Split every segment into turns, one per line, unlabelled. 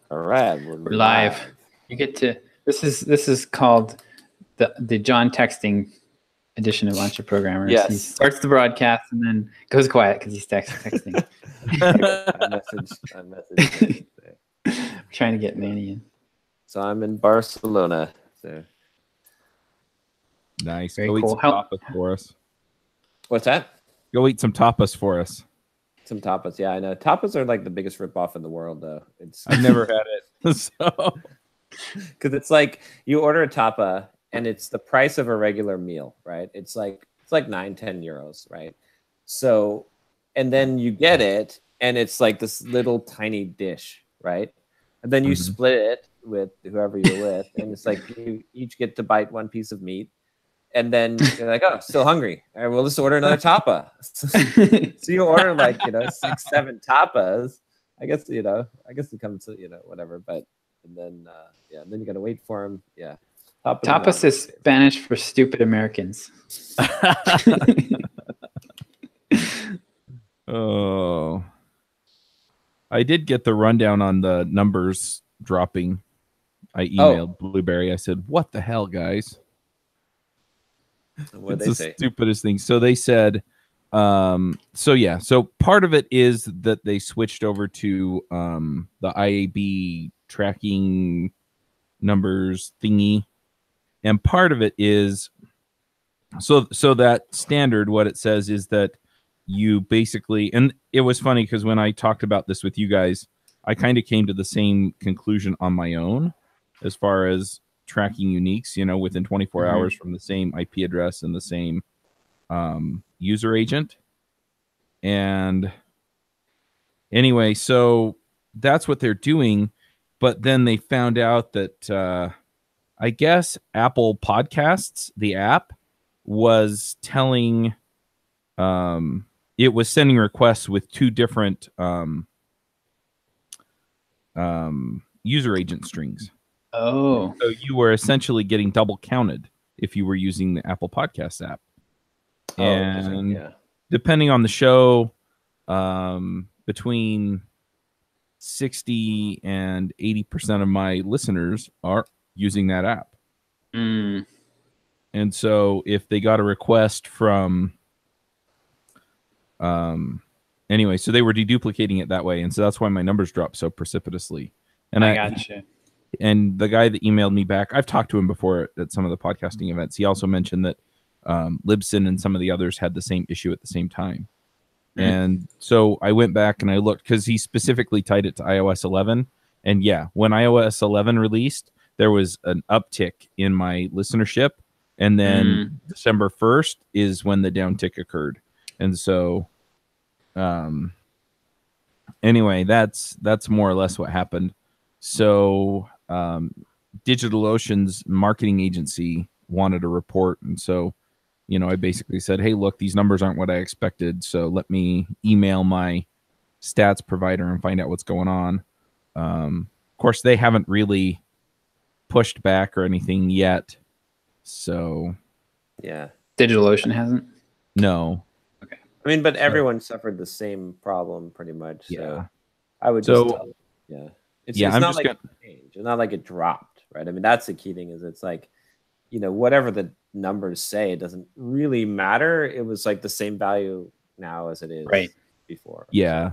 All right,
we're live. You get to this is called the John texting edition of Launcher Programmers.
Yes.
He starts the broadcast and then goes quiet because he's texting.
I messaged
trying to get Manny in.
So I'm in Barcelona. So
nice.
Very
Go
cool.
eat some tapas for us.
What's that?
Go eat some tapas for us.
Some tapas, yeah, I know. Tapas are like the biggest ripoff in the world, though.
I've never had it, so
because it's like you order a tapa and it's the price of a regular meal, right? It's like 9-10 euros, right? So, and then you get it, and it's like this little tiny dish, right? And then you split it with whoever you're with, and it's like you each get to bite one piece of meat. And then you're like, oh, still hungry. All right, we'll just order another tapa. So you order 6-7 tapas. I guess it comes to whatever. But and then then you gotta wait for them. Yeah,
tapas is Spanish for stupid Americans.
Oh, I did get the rundown on the numbers dropping. I emailed Blueberry. I said, "What the hell, guys?"
What
it's the stupidest thing. So they said, so part of it is that they switched over to the IAB tracking numbers thingy, and part of it is so that standard. What it says is that you basically, and it was funny because when I talked about this with you guys, I kind of came to the same conclusion on my own as far as tracking uniques, within 24 hours from the same IP address and the same user agent. And anyway, so that's what they're doing. But then they found out that I guess Apple Podcasts, the app, was telling it was sending requests with two different user agent strings.
Oh,
so you were essentially getting double counted if you were using the Apple Podcasts app. And depending on the show, between 60 and 80% of my listeners are using that app. And so if they got a request from, anyway, so they were deduplicating it that way. And so that's why my numbers dropped so precipitously. And
I gotcha.
And the guy that emailed me back, I've talked to him before at some of the podcasting events. He also mentioned that Libsyn and some of the others had the same issue at the same time. And so I went back and I looked because he specifically tied it to iOS 11. And yeah, when iOS 11 released, there was an uptick in my listenership. And then December 1st is when the downtick occurred. And so anyway, that's more or less what happened. So DigitalOcean's marketing agency wanted a report, and so I basically said, hey, look, these numbers aren't what I expected, so let me email my stats provider and find out what's going on. Of course, they haven't really pushed back or anything yet, so
yeah,
DigitalOcean hasn't.
No.
Okay.
I mean, but everyone suffered the same problem pretty much. So
yeah,
I would just tell them, It's
I'm
not
just
like it changed. It's not like it dropped, right? I mean, that's the key thing. Is it's like, whatever the numbers say, it doesn't really matter. It was like the same value now as it is before.
Yeah,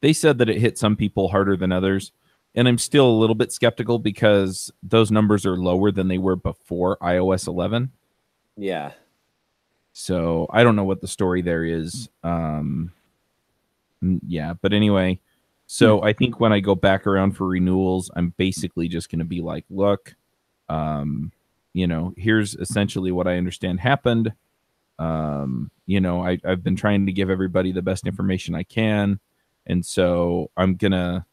they said that it hit some people harder than others, and I'm still a little bit skeptical because those numbers are lower than they were before iOS 11.
Yeah.
So I don't know what the story there is. Yeah, but anyway. So I think when I go back around for renewals, I'm basically just going to be like, look, here's essentially what I understand happened. I've been trying to give everybody the best information I can. And so I'm going to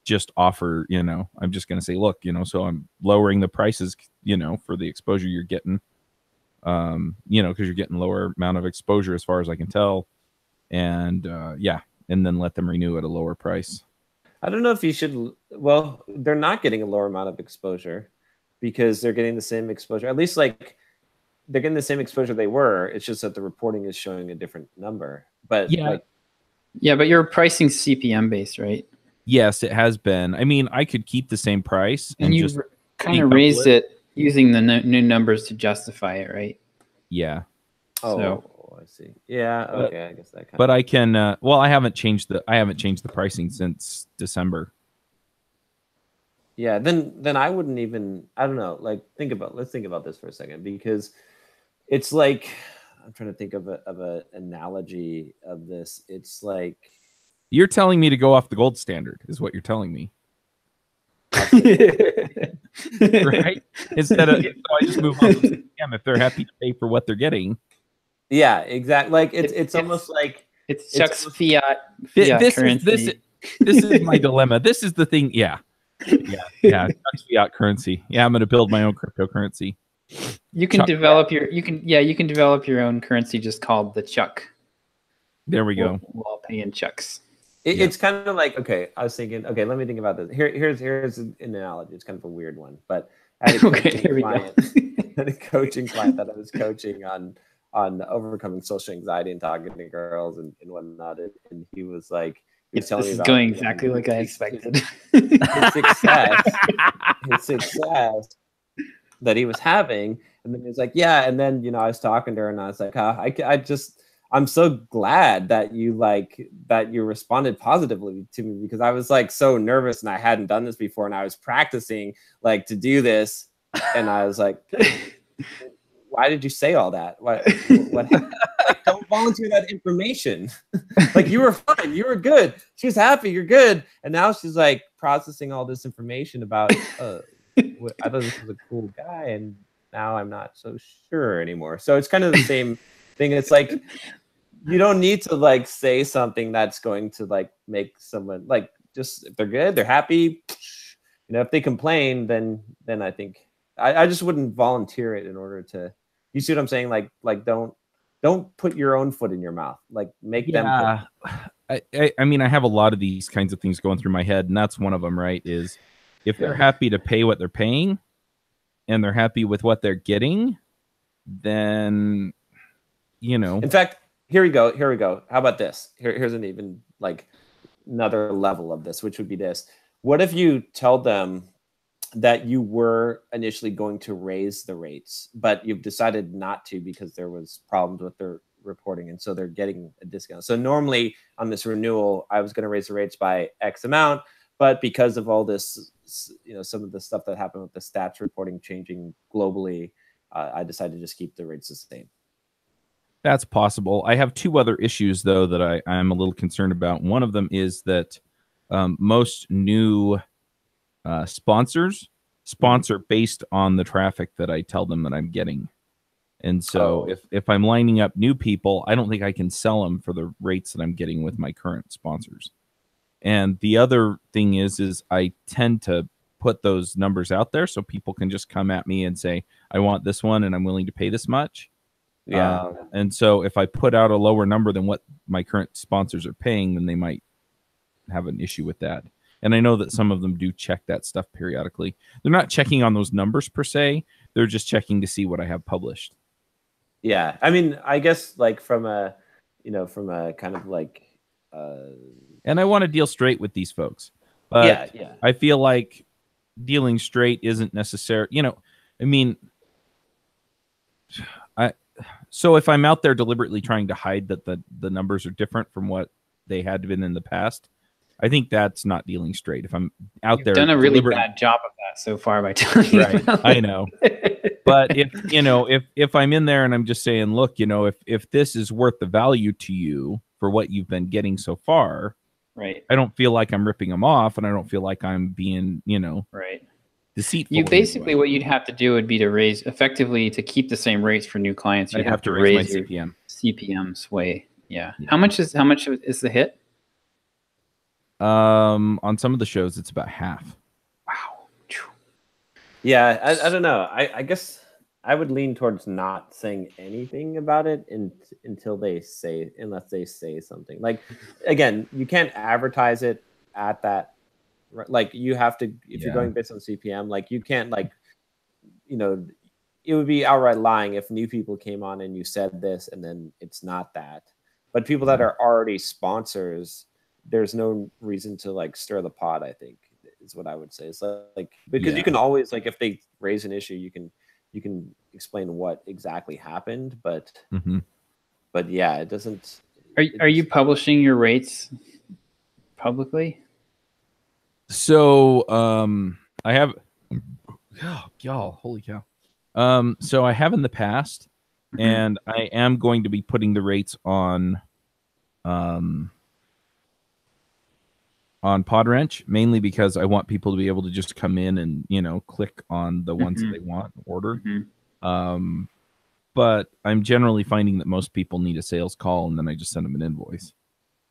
just offer, I'm just going to say, look, so I'm lowering the prices, for the exposure you're getting, because you're getting lower amount of exposure as far as I can tell. And and then let them renew at a lower price.
I don't know if you should. Well, they're not getting a lower amount of exposure because they're getting the same exposure. At least they're getting the same exposure they were. It's just that the reporting is showing a different number. But
but your pricing CPM based, right?
Yes, it has been. I mean, I could keep the same price
And
and
you
just
kind of
decouple
raised it using the new numbers to justify it, right?
yeah.
Oh, I see. Yeah.
But-
Okay. I guess that kind
But
of.
I can. Well, I haven't changed the pricing since December.
Yeah. Then I wouldn't even. I don't know. Like let's think about this for a second, because it's like I'm trying to think of a analogy of this. It's like
You're telling me to go off the gold standard, is what you're telling me, right? Instead of, so I just move on to CPM if they're happy to pay for what they're getting.
yeah, exactly. Like it's almost like
It's
it's
Chuck's
almost-
fiat currency.
This is my dilemma. This is the thing. Yeah. Chuck's fiat currency. Yeah, I'm going to build my own cryptocurrency.
You can
Chuck.
develop you can develop your own currency just called the Chuck.
There we go.
We'll all pay in Chucks.
Yeah.
It's kind of like, okay, I was thinking, okay, let me think about this. Here's an analogy. It's kind of a weird one, but I had a
Okay, here we go.
had a coaching client that I was coaching on overcoming social anxiety and talking to girls and whatnot, and he was like, he was telling
This
me
is
about
going exactly like I
his
expected.
success that he was having, and then he was like, yeah, and then I was talking to her, and I was like, I'm so glad that you responded positively to me, because I was like so nervous and I hadn't done this before, and I was practicing like to do this, and I was like, why did you say all that? What happened? Like, don't volunteer that information. Like, you were fine, you were good. She was happy, you're good, and now she's like processing all this information about I thought this was a cool guy, and now I'm not so sure anymore. So it's kind of the same thing. It's like, you don't need to like say something that's going to like make someone like, just if they're good, they're happy. If they complain, then I think I just wouldn't volunteer it in order to. You see what I'm saying? Like don't put your own foot in your mouth. Like, make them.
I mean, I have a lot of these kinds of things going through my head, and that's one of them, right? Is if they're happy to pay what they're paying and they're happy with what they're getting, then,
In fact, here we go. How about this? Here's an even like another level of this, which would be this. What if you tell them that you were initially going to raise the rates, but you've decided not to because there was problems with their reporting, and so they're getting a discount. So normally on this renewal, I was going to raise the rates by X amount, but because of all this, some of the stuff that happened with the stats reporting changing globally, I decided to just keep the rates the same.
That's possible. I have two other issues, though, that I'm a little concerned about. One of them is that most new sponsors sponsor based on the traffic that I tell them that I'm getting. And so if I'm lining up new people, I don't think I can sell them for the rates that I'm getting with my current sponsors. And the other thing is I tend to put those numbers out there so people can just come at me and say, I want this one and I'm willing to pay this much.
Yeah.
And so if I put out a lower number than what my current sponsors are paying, then they might have an issue with that. And I know that some of them do check that stuff periodically. They're not checking on those numbers per se. They're just checking to see what I have published.
Yeah. I mean, I guess like from a kind of like,
and I want to deal straight with these folks, but
yeah.
I feel like dealing straight isn't necessary. I mean, so if I'm out there deliberately trying to hide that the numbers are different from what they had been in the past, I think that's not dealing straight. If I'm out
You've
there,
done a really bad job of that so far by telling you.
Right, I know. But if I'm in there and I'm just saying, look, if this is worth the value to you for what you've been getting so far,
right?
I don't feel like I'm ripping them off, and I don't feel like I'm being,
right,
deceitful.
You basically what you'd have to do would be to raise effectively to keep the same rates for new clients. You'd
have to raise my CPM.
CPMs way. Yeah. How much is the hit?
On some of the shows, it's about half.
Wow.
Yeah, I don't know. I guess I would lean towards not saying anything about it unless they say something. Like, again, you can't advertise it at that. Like, you have to, if you're going based on CPM, like, you can't, like, it would be outright lying if new people came on and you said this and then it's not that. But people that are already sponsors, there's no reason to like stir the pot, I think is what I would say. It's like because
Yeah.
you can always, like, if they raise an issue, you can explain what exactly happened, but
Mhm.
yeah, it doesn't.
Are you publishing your rates publicly?
So I have, oh, y'all, holy cow. So I have in the past, and I am going to be putting the rates on Podwrench, mainly because I want people to be able to just come in and, you know, click on the ones that they want, order. But I'm generally finding that most people need a sales call, and then I just send them an invoice.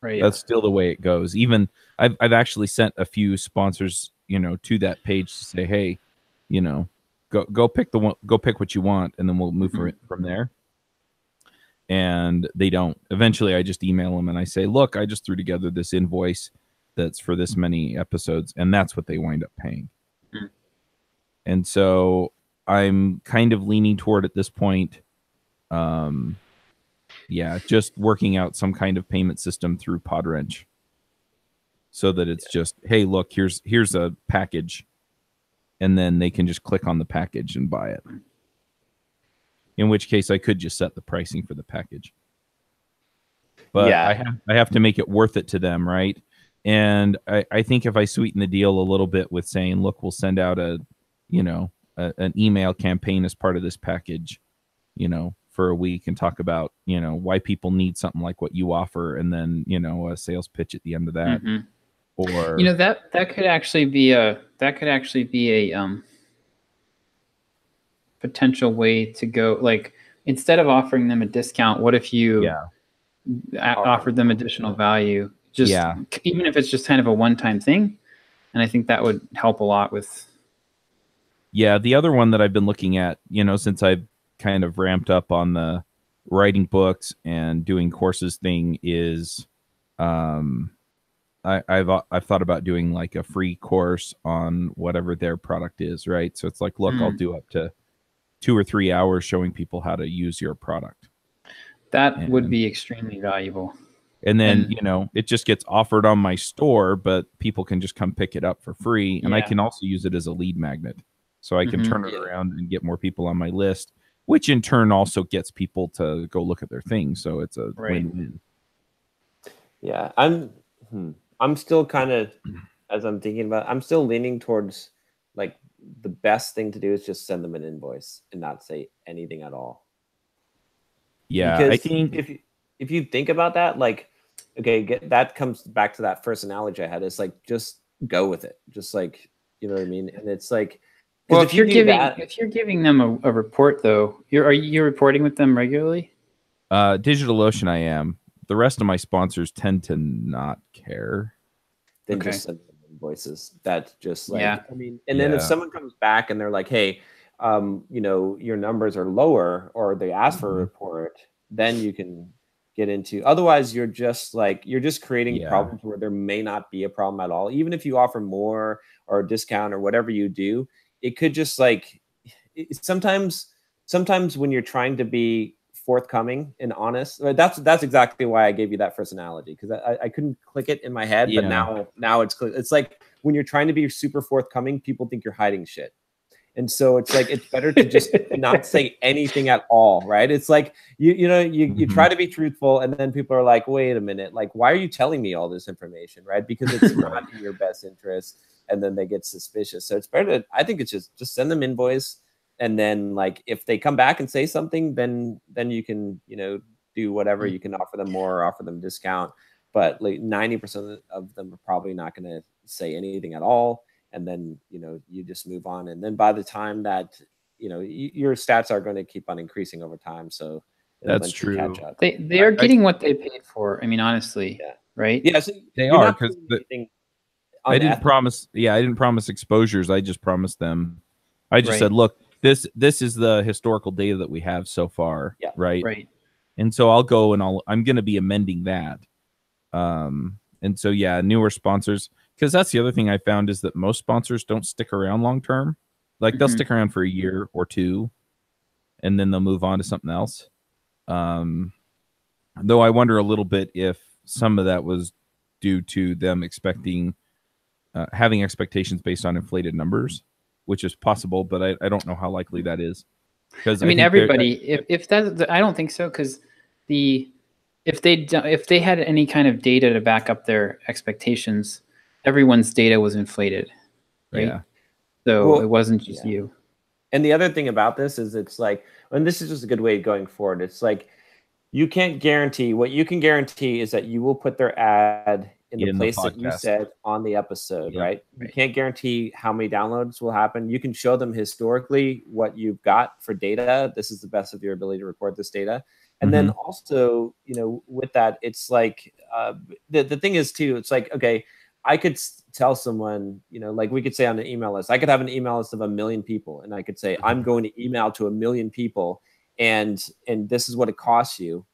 Right.
That's still the way it goes. Even I've actually sent a few sponsors, you know, to that page to say, hey, you know, go pick what you want, and then we'll move from there. And they don't. Eventually, I just email them and I say, look, I just threw together this invoice that's for this many episodes, and that's what they wind up paying. And so I'm kind of leaning toward at this point, just working out some kind of payment system through Podwrench, so that it's just, hey, look, here's a package, and then they can just click on the package and buy it. In which case, I could just set the pricing for the package. But I have to make it worth it to them, right? And I think if I sweeten the deal a little bit with saying, look, we'll send out an email campaign as part of this package, you know, for a week, and talk about, you know, why people need something like what you offer, and then, you know, a sales pitch at the end of that. Or,
you know, that could actually be a potential way to go. Like, instead of offering them a discount, what if you offered them additional value? Just even if it's just kind of a one-time thing. And I think that would help a lot with.
Yeah, the other one that I've been looking at, you know, since I've kind of ramped up on the writing books and doing courses thing, is I've thought about doing like a free course on whatever their product is, right? So it's like, look, I'll do up to 2 or 3 hours showing people how to use your product.
That would be extremely valuable.
And then, you know, it just gets offered on my store, but people can just come pick it up for free. And I can also use it as a lead magnet. So I can turn it around and get more people on my list, which in turn also gets people to go look at their things. So it's a win-win.
Yeah, I'm still kind of, as I'm thinking about it, I'm still leaning towards, like, the best thing to do is just send them an invoice and not say anything at all.
Yeah,
because
I think
if you think about that, like, okay, that comes back to that first analogy I had. It's like, just go with it. Just, like, you know what I mean? And it's like,
well, if you're giving them a report, though, are you reporting with them regularly?
DigitalOcean, I am. The rest of my sponsors tend to not care.
Then just send them invoices. That just, like, I mean, and then if someone comes back and they're like, hey, you know, your numbers are lower, or they ask for a report, then you can get into. Otherwise, you're just creating problems where there may not be a problem at all. Even if you offer more or a discount or whatever you do, it could just, like, sometimes when you're trying to be forthcoming and honest, that's exactly why I gave you that first analogy, because I couldn't click it in my head, but now it's clear. It's like when you're trying to be super forthcoming, people think you're hiding shit. And so it's like, it's better to just not say anything at all, right? It's like, you try to be truthful, and then people are like, wait a minute, like, why are you telling me all this information, right? Because it's not in your best interest, and then they get suspicious. So it's better to, I think it's just send them invoice, and then, like, if they come back and say something, then you can, you know, do whatever. You can offer them more or offer them discount, but like 90% of them are probably not going to say anything at all. And then, you know, you just move on. And then by the time that, you know, your stats are going to keep on increasing over time. So
that's true.
Catch up.
They are getting what they paid for. I mean, honestly, right?
Yeah, so
they are, because I didn't promise. Yeah, I didn't promise exposures. I just promised them. I just said, look, this is the historical data that we have so far, right? And so I'll go and I'm going to be amending that. And so, yeah, newer sponsors, because that's the other thing I found, is that most sponsors don't stick around long term. Like, they'll stick around for a year or two, and then they'll move on to something else. Though I wonder a little bit if some of that was due to them expecting having expectations based on inflated numbers, which is possible, but I don't know how likely that is. Because
I mean, everybody, if that, I don't think so, because if they had any kind of data to back up their expectations, everyone's data was inflated, right?
Yeah.
So it wasn't just you.
And the other thing about this is it's like, and this is just a good way going forward. It's like, you can't guarantee. What you can guarantee is that you will put their ad in the place that you said on the episode, right? You can't guarantee how many downloads will happen. You can show them historically what you've got for data. This is the best of your ability to record this data. And then also, you know, with that, it's like, the thing is too, it's like, okay, I could tell someone, you know, like we could say on an email list, I could have an email list of 1 million people, and I could say, I'm going to email to 1 million people, and this is what it costs you.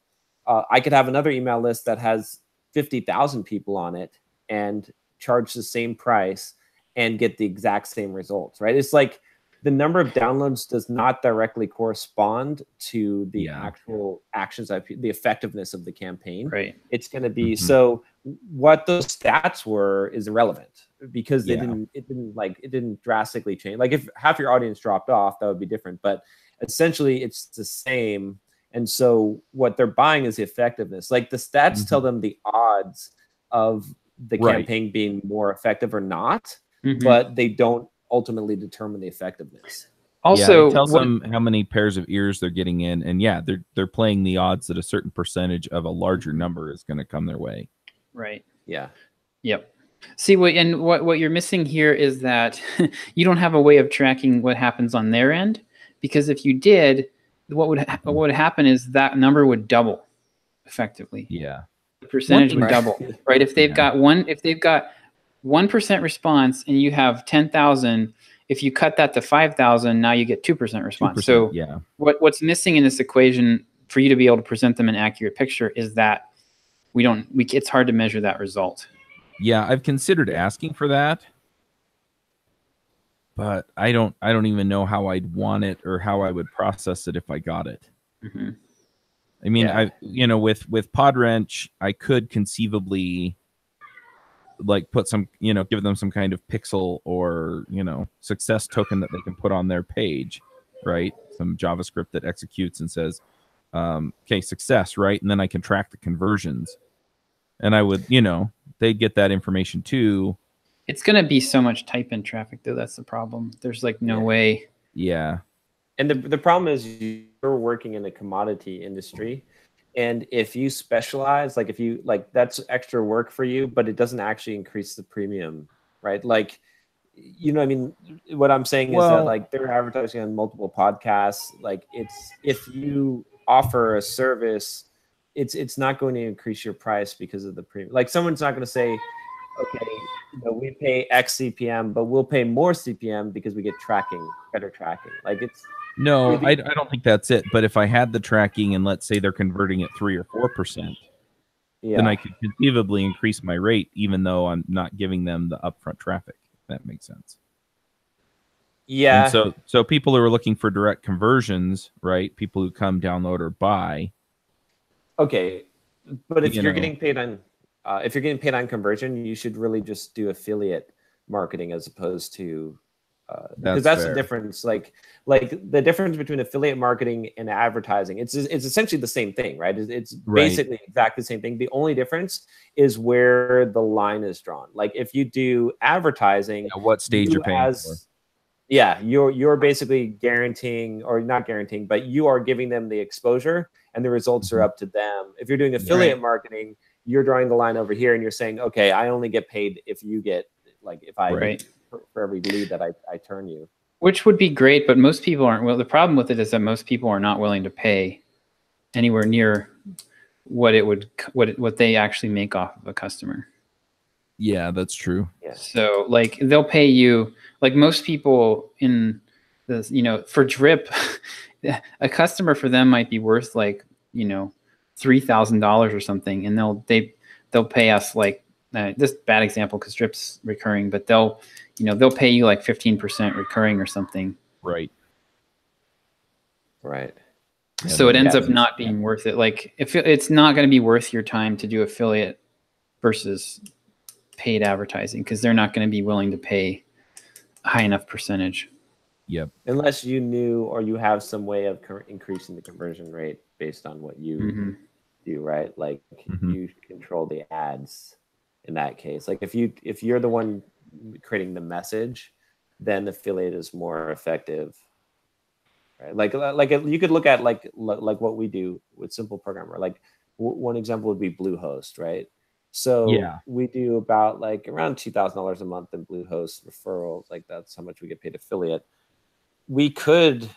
I could have another email list that has 50,000 people on it and charge the same price and get the exact same results, right? It's like the number of downloads does not directly correspond to the actual actions, the effectiveness of the campaign.
Right.
It's going to be, so what those stats were is irrelevant because it didn't drastically change. Like if half your audience dropped off, that would be different, but essentially it's the same. And so what they're buying is the effectiveness. Like the stats tell them the odds of the campaign being more effective or not, but they don't ultimately determine the effectiveness.
Also, it tells them how many pairs of ears they're getting in, and they're playing the odds that a certain percentage of a larger number is going to come their way.
Right.
Yeah.
Yep. See, what you're missing here is that you don't have a way of tracking what happens on their end, because if you did, what would happen is that number would double effectively.
Yeah.
The percentage would double, right? If they've got 1% response and you have 10,000, if you cut that to 5,000, now you get 2% response. 2%, so what's missing in this equation for you to be able to present them an accurate picture is that it's hard to measure that result.
Yeah, I've considered asking for that, but I don't even know how I'd want it or how I would process it if I got it. I mean, with Podwrench, I could conceivably like put some, give them some kind of pixel or, success token that they can put on their page, right? Some JavaScript that executes and says, okay, success, right? And then I can track the conversions. And I would, they'd get that information too.
It's going to be so much type-in traffic, though. That's the problem. There's like no way.
Yeah.
And the problem is you're working in a commodity industry. And if you specialize, like if you that's extra work for you, but it doesn't actually increase the premium, right? Like, I mean, what I'm saying is that like they're advertising on multiple podcasts. Like if you offer a service, it's not going to increase your price because of the premium. Like someone's not going to say, okay, we pay X CPM, but we'll pay more CPM because we get better tracking. Like it's.
No, I don't think that's it. But if I had the tracking and let's say they're converting at 3 or 4%, then I could conceivably increase my rate, even though I'm not giving them the upfront traffic. If that makes sense.
Yeah.
And so people who are looking for direct conversions, right? People who come download or buy.
Okay, but if you're getting paid on conversion, you should really just do affiliate marketing as opposed to. Because that's the difference. Like the difference between affiliate marketing and advertising, it's essentially the same thing, right? It's basically exactly the same thing. The only difference is where the line is drawn. Like if you do advertising,
what stage you're paying for.
Yeah, you're basically guaranteeing, or not guaranteeing, but you are giving them the exposure, and the results are up to them. If you're doing affiliate marketing, you're drawing the line over here, and you're saying, okay, I only get paid if you get for every lead that I turn you.
Which would be great, but most people aren't. Well, the problem with it is that most people are not willing to pay anywhere near what they actually make off of a customer.
Yeah, that's true.
Yeah.
So like they'll pay you, like most people in this, for Drip, a customer for them might be worth like, $3,000 or something. And they'll pay us like, this bad example because Drip's recurring, but they'll pay you like 15% recurring or something.
Right.
So it ends up not being worth it. Like if it's not going to be worth your time to do affiliate versus paid advertising because they're not going to be willing to pay a high enough percentage.
Yep.
Unless you knew or you have some way of increasing the conversion rate based on what you do, right? Like you control the ads in that case. Like if you're the one creating the message, then affiliate is more effective. Right? Like you could look at like what we do with Simple Programmer. Like one example would be Bluehost, right? So we do about like around $2,000 a month in Bluehost referrals. Like that's how much we get paid affiliate. We could,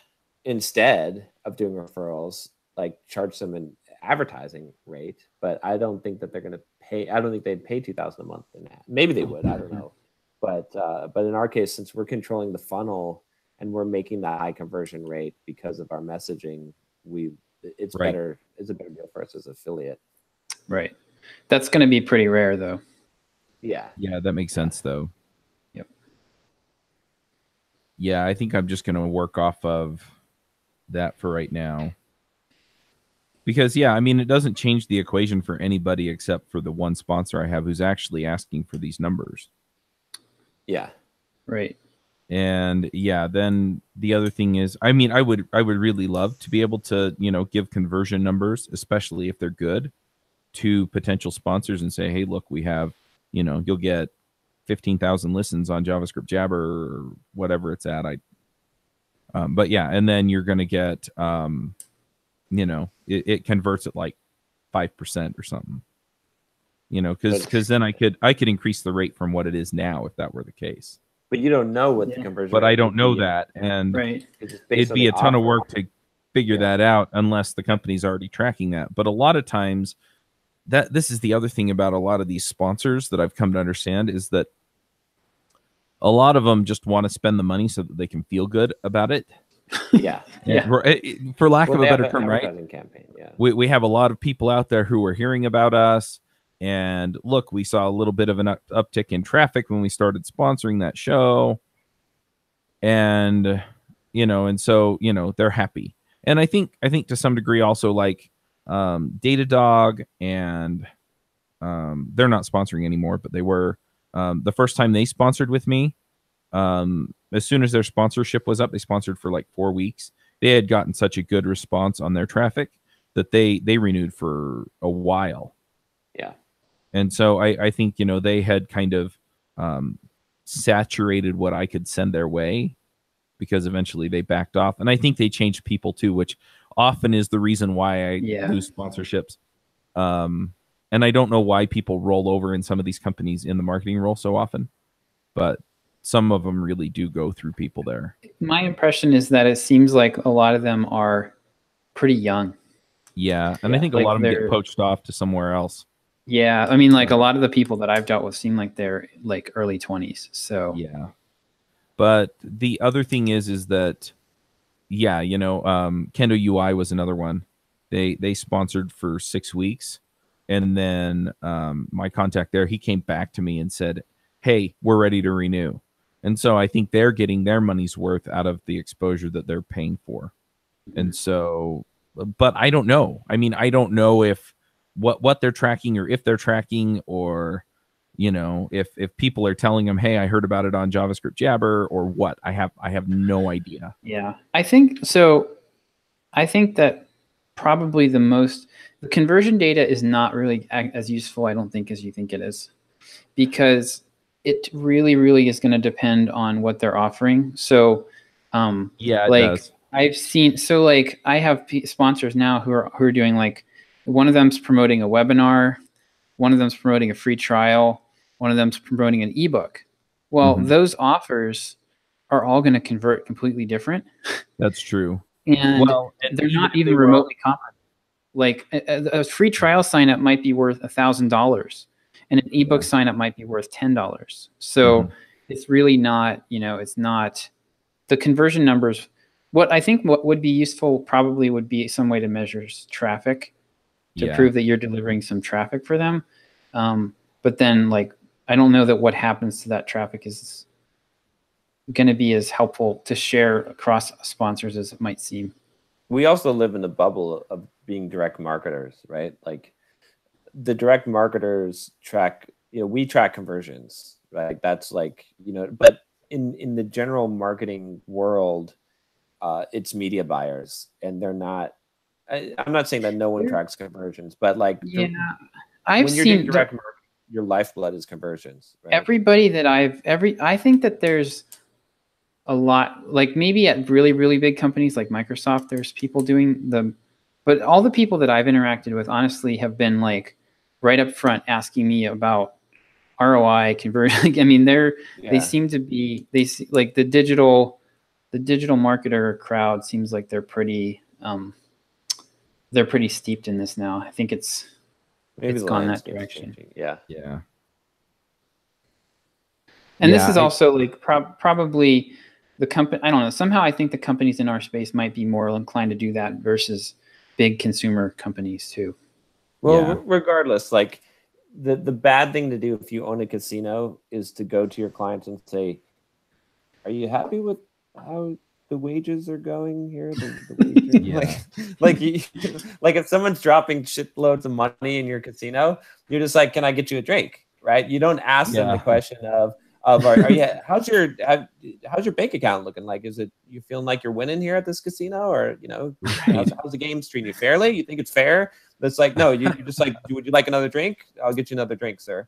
instead of doing referrals, like charge them an advertising rate, but I don't think that they're going to pay. I don't think they'd pay $2,000 a month in that. Maybe they would. I don't know. But in our case, since we're controlling the funnel and we're making that high conversion rate because of our messaging, it's better. It's a better deal for us as affiliate.
Right. That's going to be pretty rare, though.
Yeah.
Yeah, that makes sense, though.
Yep.
Yeah, I think I'm just going to work off of that for right now. Because, yeah, I mean, it doesn't change the equation for anybody except for the one sponsor I have who's actually asking for these numbers.
Yeah.
Right.
And yeah, then the other thing is, I mean, I would really love to be able to, give conversion numbers, especially if they're good, to potential sponsors and say, hey, look, we have, you'll get 15,000 listens on JavaScript Jabber or whatever it's at. But yeah, and then you're going to get, it converts at like 5% or something, because then I could increase the rate from what it is now if that were the case.
But you don't know what the conversion.
But I don't know that, and it'd be a ton of work to figure that out unless the company's already tracking that. But a lot of times, this is the other thing about a lot of these sponsors that I've come to understand is that a lot of them just want to spend the money so that they can feel good about it.
Yeah,
for lack of a better term, right?
Campaign, yeah.
We have a lot of people out there who are hearing about us. And look, we saw a little bit of an uptick in traffic when we started sponsoring that show. And, and so, they're happy. And I think to some degree also like Datadog and they're not sponsoring anymore, but they were the first time they sponsored with me. As soon as their sponsorship was up, they sponsored for like 4 weeks. They had gotten such a good response on their traffic that they renewed for a while.
Yeah.
And so I think, they had kind of saturated what I could send their way because eventually they backed off. And I think they changed people too, which often is the reason why I lose sponsorships. And I don't know why people roll over in some of these companies in the marketing role so often, but some of them really do go through people there.
My impression is that it seems like a lot of them are pretty young.
Yeah. And I think a lot of them get poached off to somewhere else.
Yeah, I mean, like a lot of the people that I've dealt with seem like they're like early 20s. So
yeah, but the other thing is that Kendo UI was another one. They sponsored for 6 weeks, and then my contact there, he came back to me and said, "Hey, we're ready to renew." And so I think they're getting their money's worth out of the exposure that they're paying for. And so, but I don't know. I mean, I don't know if what they're tracking or if they're tracking or, if people are telling them, hey, I heard about it on JavaScript Jabber or what. I have no idea.
Yeah, I think that probably the conversion data is not really as useful, I don't think, as you think it is, because it really, really is going to depend on what they're offering. So,
it
like
does.
I've seen, so like I have sponsors now who are doing like, one of them's promoting a webinar, one of them's promoting a free trial, one of them's promoting an ebook. Well, those offers are all going to convert completely different.
That's true.
And they're not even remotely comparable. Like a free trial sign up might be worth $1,000 and an ebook sign up might be worth $10. So it's really not, it's not the conversion numbers. What would be useful probably would be some way to measure traffic to prove that you're delivering some traffic for them. But then I don't know that what happens to that traffic is going to be as helpful to share across sponsors as it might seem.
We also live in the bubble of being direct marketers, right? Like the direct marketers track, we track conversions, right? That's like, but in the general marketing world, it's media buyers, and they're not. I'm not saying that no one tracks conversions, but like,
I've
when you're
seen
doing direct marketing, your lifeblood is conversions. Right?
Everybody that I think that there's a lot, like maybe at really, really big companies like Microsoft, there's people doing but all the people that I've interacted with honestly have been like right up front asking me about ROI conversion. I mean, they seem to be, like the digital marketer crowd seems like they're pretty steeped in this now. I think it's gone that direction.
Yeah.
And this is also like probably the company. I don't know. Somehow I think the companies in our space might be more inclined to do that versus big consumer companies too.
Well, regardless, like the bad thing to do if you own a casino is to go to your clients and say, "Are you happy with how the wages are going here?" Like if someone's dropping shitloads of money in your casino, you're just like, "Can I get you a drink?" Right? You don't ask them the question of are you, how's your bank account looking? Like, is it you feeling like you're winning here at this casino, or how's the game treating you fairly? You think it's fair? That's like, no, you're just like, would you like another drink? I'll get you another drink, sir.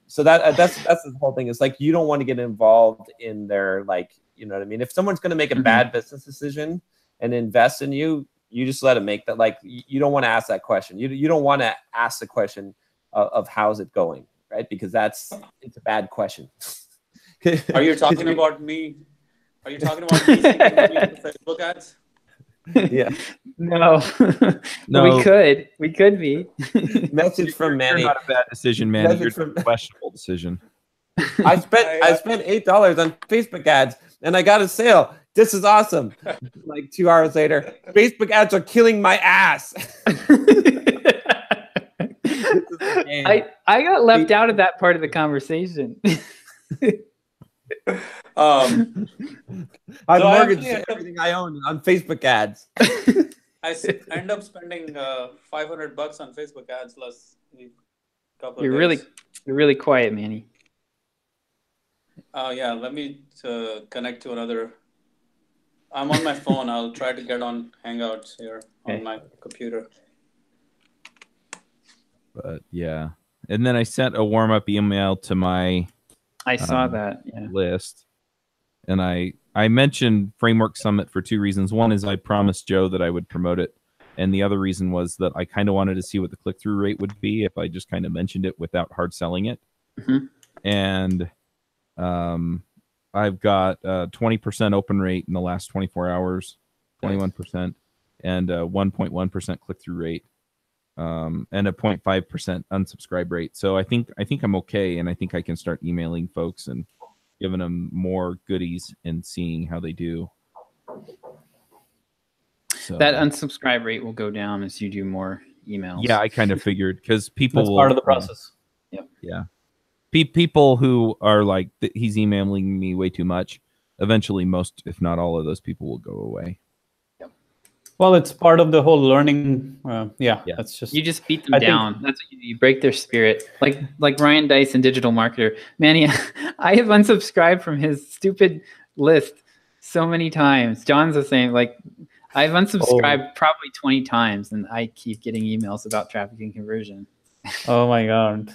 So that's the whole thing. Is like, you don't want to get involved in their, like, you know what I mean? If someone's going to make a bad business decision and invest in you, you just let them make that. Like, you don't want to ask that question. You don't want to ask the question of how's it going, right? Because it's a bad question.
Are you talking about me? Are you talking about me seeking money on Facebook ads?
Yeah.
No. We could be.
Message from Manny.
You're not a bad decision, Manny. You're a questionable decision.
I spent $8 on Facebook ads and I got a sale. This is awesome. Like 2 hours later, Facebook ads are killing my ass.
I got left out of that part of the conversation.
I mortgaged everything I own on Facebook ads.
I end up spending $500 on Facebook ads last couple of
days. You're really quiet, Manny.
Yeah, let me connect to another. I'm on my phone. I'll try to get on Hangouts here on my computer.
But yeah, and then I sent a warm-up email to my
saw that
list, and I mentioned Framework Summit for 2 reasons. One is I promised Joe that I would promote it, and the other reason was that I kind of wanted to see what the click-through rate would be if I just kind of mentioned it without hard selling it. And I've got 20% open rate in the last 24 hours, 21%, and 1.1% click-through rate. And a 0.5% unsubscribe rate. So I think I'm okay, and I think I can start emailing folks and giving them more goodies and seeing how they do. So
that unsubscribe rate will go down as you do more emails.
Yeah, I kind of figured, because people
that's part of the process.
Yeah. People who are like, he's emailing me way too much. Eventually, most, if not all of those people will go away.
Well, it's part of the whole learning. That's just,
you just beat them down. That's what you break their spirit. Like Ryan Dyson, digital marketer. Manny, I have unsubscribed from his stupid list so many times. John's the same. Like, I've unsubscribed probably 20 times, and I keep getting emails about traffic and conversion.
Oh my God.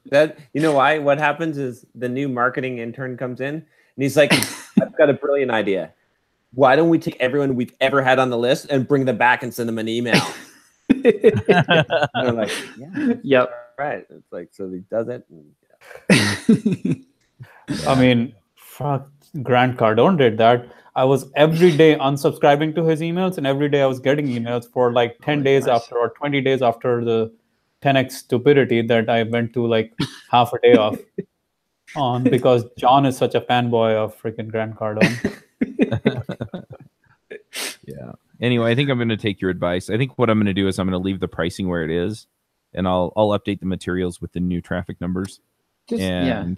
That, you know why? What happens is the new marketing intern comes in and he's like, I've got a brilliant idea. Why don't we take everyone we've ever had on the list and bring them back and send them an email? And they're like,
yep.
Right. It's like, so he does it.
And, I mean, fuck, Grant Cardone did that. I was every day unsubscribing to his emails, and every day I was getting emails for like 10 days after, or 20 days after the 10x stupidity that I went to like half a day off on, because John is such a fanboy of freaking Grant Cardone.
Yeah. Anyway, I think I'm going to take your advice. I think what I'm going to do is I'm going to leave the pricing where it is, and I'll update the materials with the new traffic numbers. And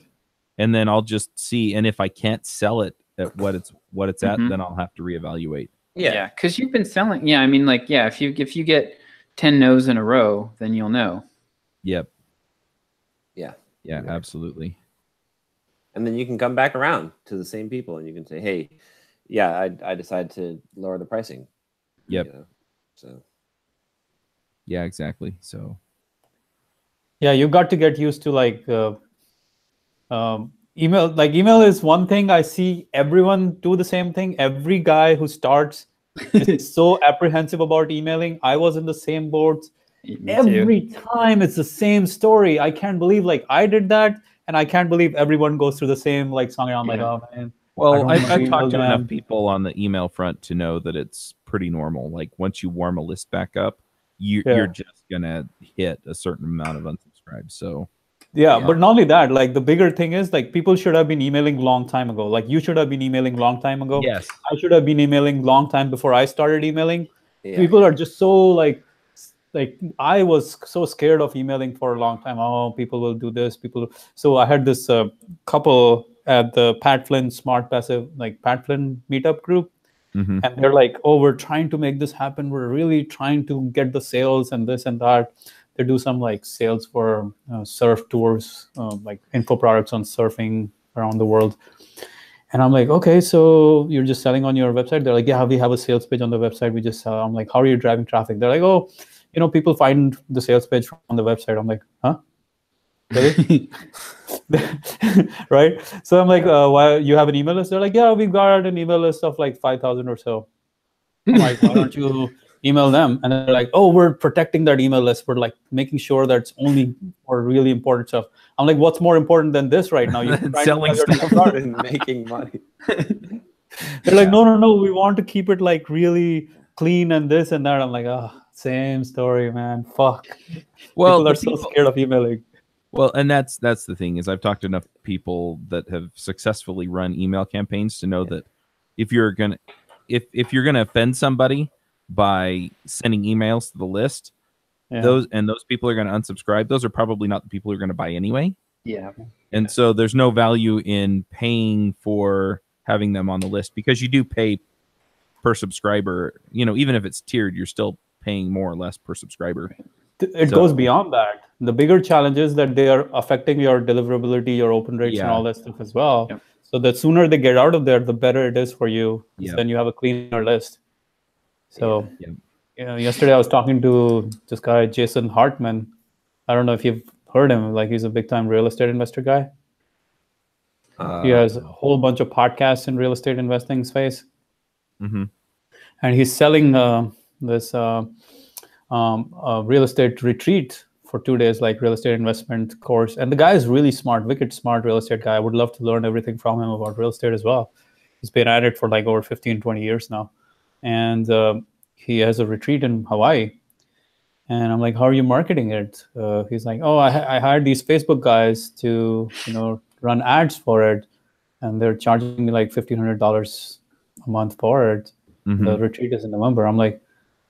then I'll just see, and if I can't sell it at what it's at, then I'll have to reevaluate.
Yeah, because you've been selling. Yeah, I mean, like, yeah, if you get 10 no's in a row, then you'll know.
Yep.
Yeah.
Yeah, absolutely.
And then you can come back around to the same people and you can say, hey, yeah, I decided to lower the pricing.
Yep.
You know? So.
Yeah, exactly. So.
Yeah, you got to get used to like email. Like email is one thing. I see everyone do the same thing. Every guy who starts is so apprehensive about emailing. I was in the same boat. Every time it's the same story. I can't believe like I did that, and I can't believe everyone goes through the same like song. I'm like, oh man.
Well, I've talked to enough people on the email front to know that it's pretty normal. Like once you warm a list back up, you're just gonna hit a certain amount of unsubscribes. So
yeah, but not only that, like the bigger thing is like people should have been emailing long time ago. Like you should have been emailing long time ago.
Yes.
I should have been emailing long time before I started emailing. Yeah. People are just so like I was so scared of emailing for a long time. Oh, people will do this. So I had this couple at the Pat Flynn Smart Passive, like Pat Flynn meetup group.
Mm-hmm.
And they're like, oh, we're trying to make this happen. We're really trying to get the sales and this and that. They do some like sales for surf tours, like info products on surfing around the world. And I'm like, okay, so you're just selling on your website? They're like, yeah, we have a sales page on the website. We just sell. I'm like, how are you driving traffic? They're like, oh, people find the sales page on the website. I'm like, huh? Really? Right? So I'm like, why you have an email list? They're like, yeah, we've got an email list of like 5,000 or so. I'm like, why don't you email them? And they're like, oh, we're protecting that email list. We're like making sure that's only for really important stuff. I'm like, what's more important than this right now? You're
selling stuff
and making money.
They're like, no, we want to keep it like really clean and this and that. I'm like, same story, man. Fuck.
Well,
people are so scared of emailing.
Well, and that's the thing is I've talked to enough people that have successfully run email campaigns to know that if you're gonna offend somebody by sending emails to the list, those people are gonna unsubscribe. Those are probably not the people who are gonna buy anyway.
Yeah.
And so there's no value in paying for having them on the list because you do pay per subscriber. Even if it's tiered, you're still paying more or less per subscriber.
It goes beyond that. The bigger challenge is that they are affecting your deliverability, your open rates, and all that stuff as well. Yep. So the sooner they get out of there, the better it is for you. Yep. Then you have a cleaner list. So, yesterday I was talking to this guy, Jason Hartman. I don't know if you've heard him. Like he's a big time real estate investor guy. He has a whole bunch of podcasts in real estate investing space.
Mm-hmm.
And he's selling this real estate retreat for 2 days, like real estate investment course. And the guy is really smart, wicked smart real estate guy. I would love to learn everything from him about real estate as well. He's been at it for like over 15, 20 years now. And he has a retreat in Hawaii. And I'm like, how are you marketing it? He's like, oh, I hired these Facebook guys to, run ads for it. And they're charging me like $1,500 a month for it. Mm-hmm. The retreat is in November. I'm like,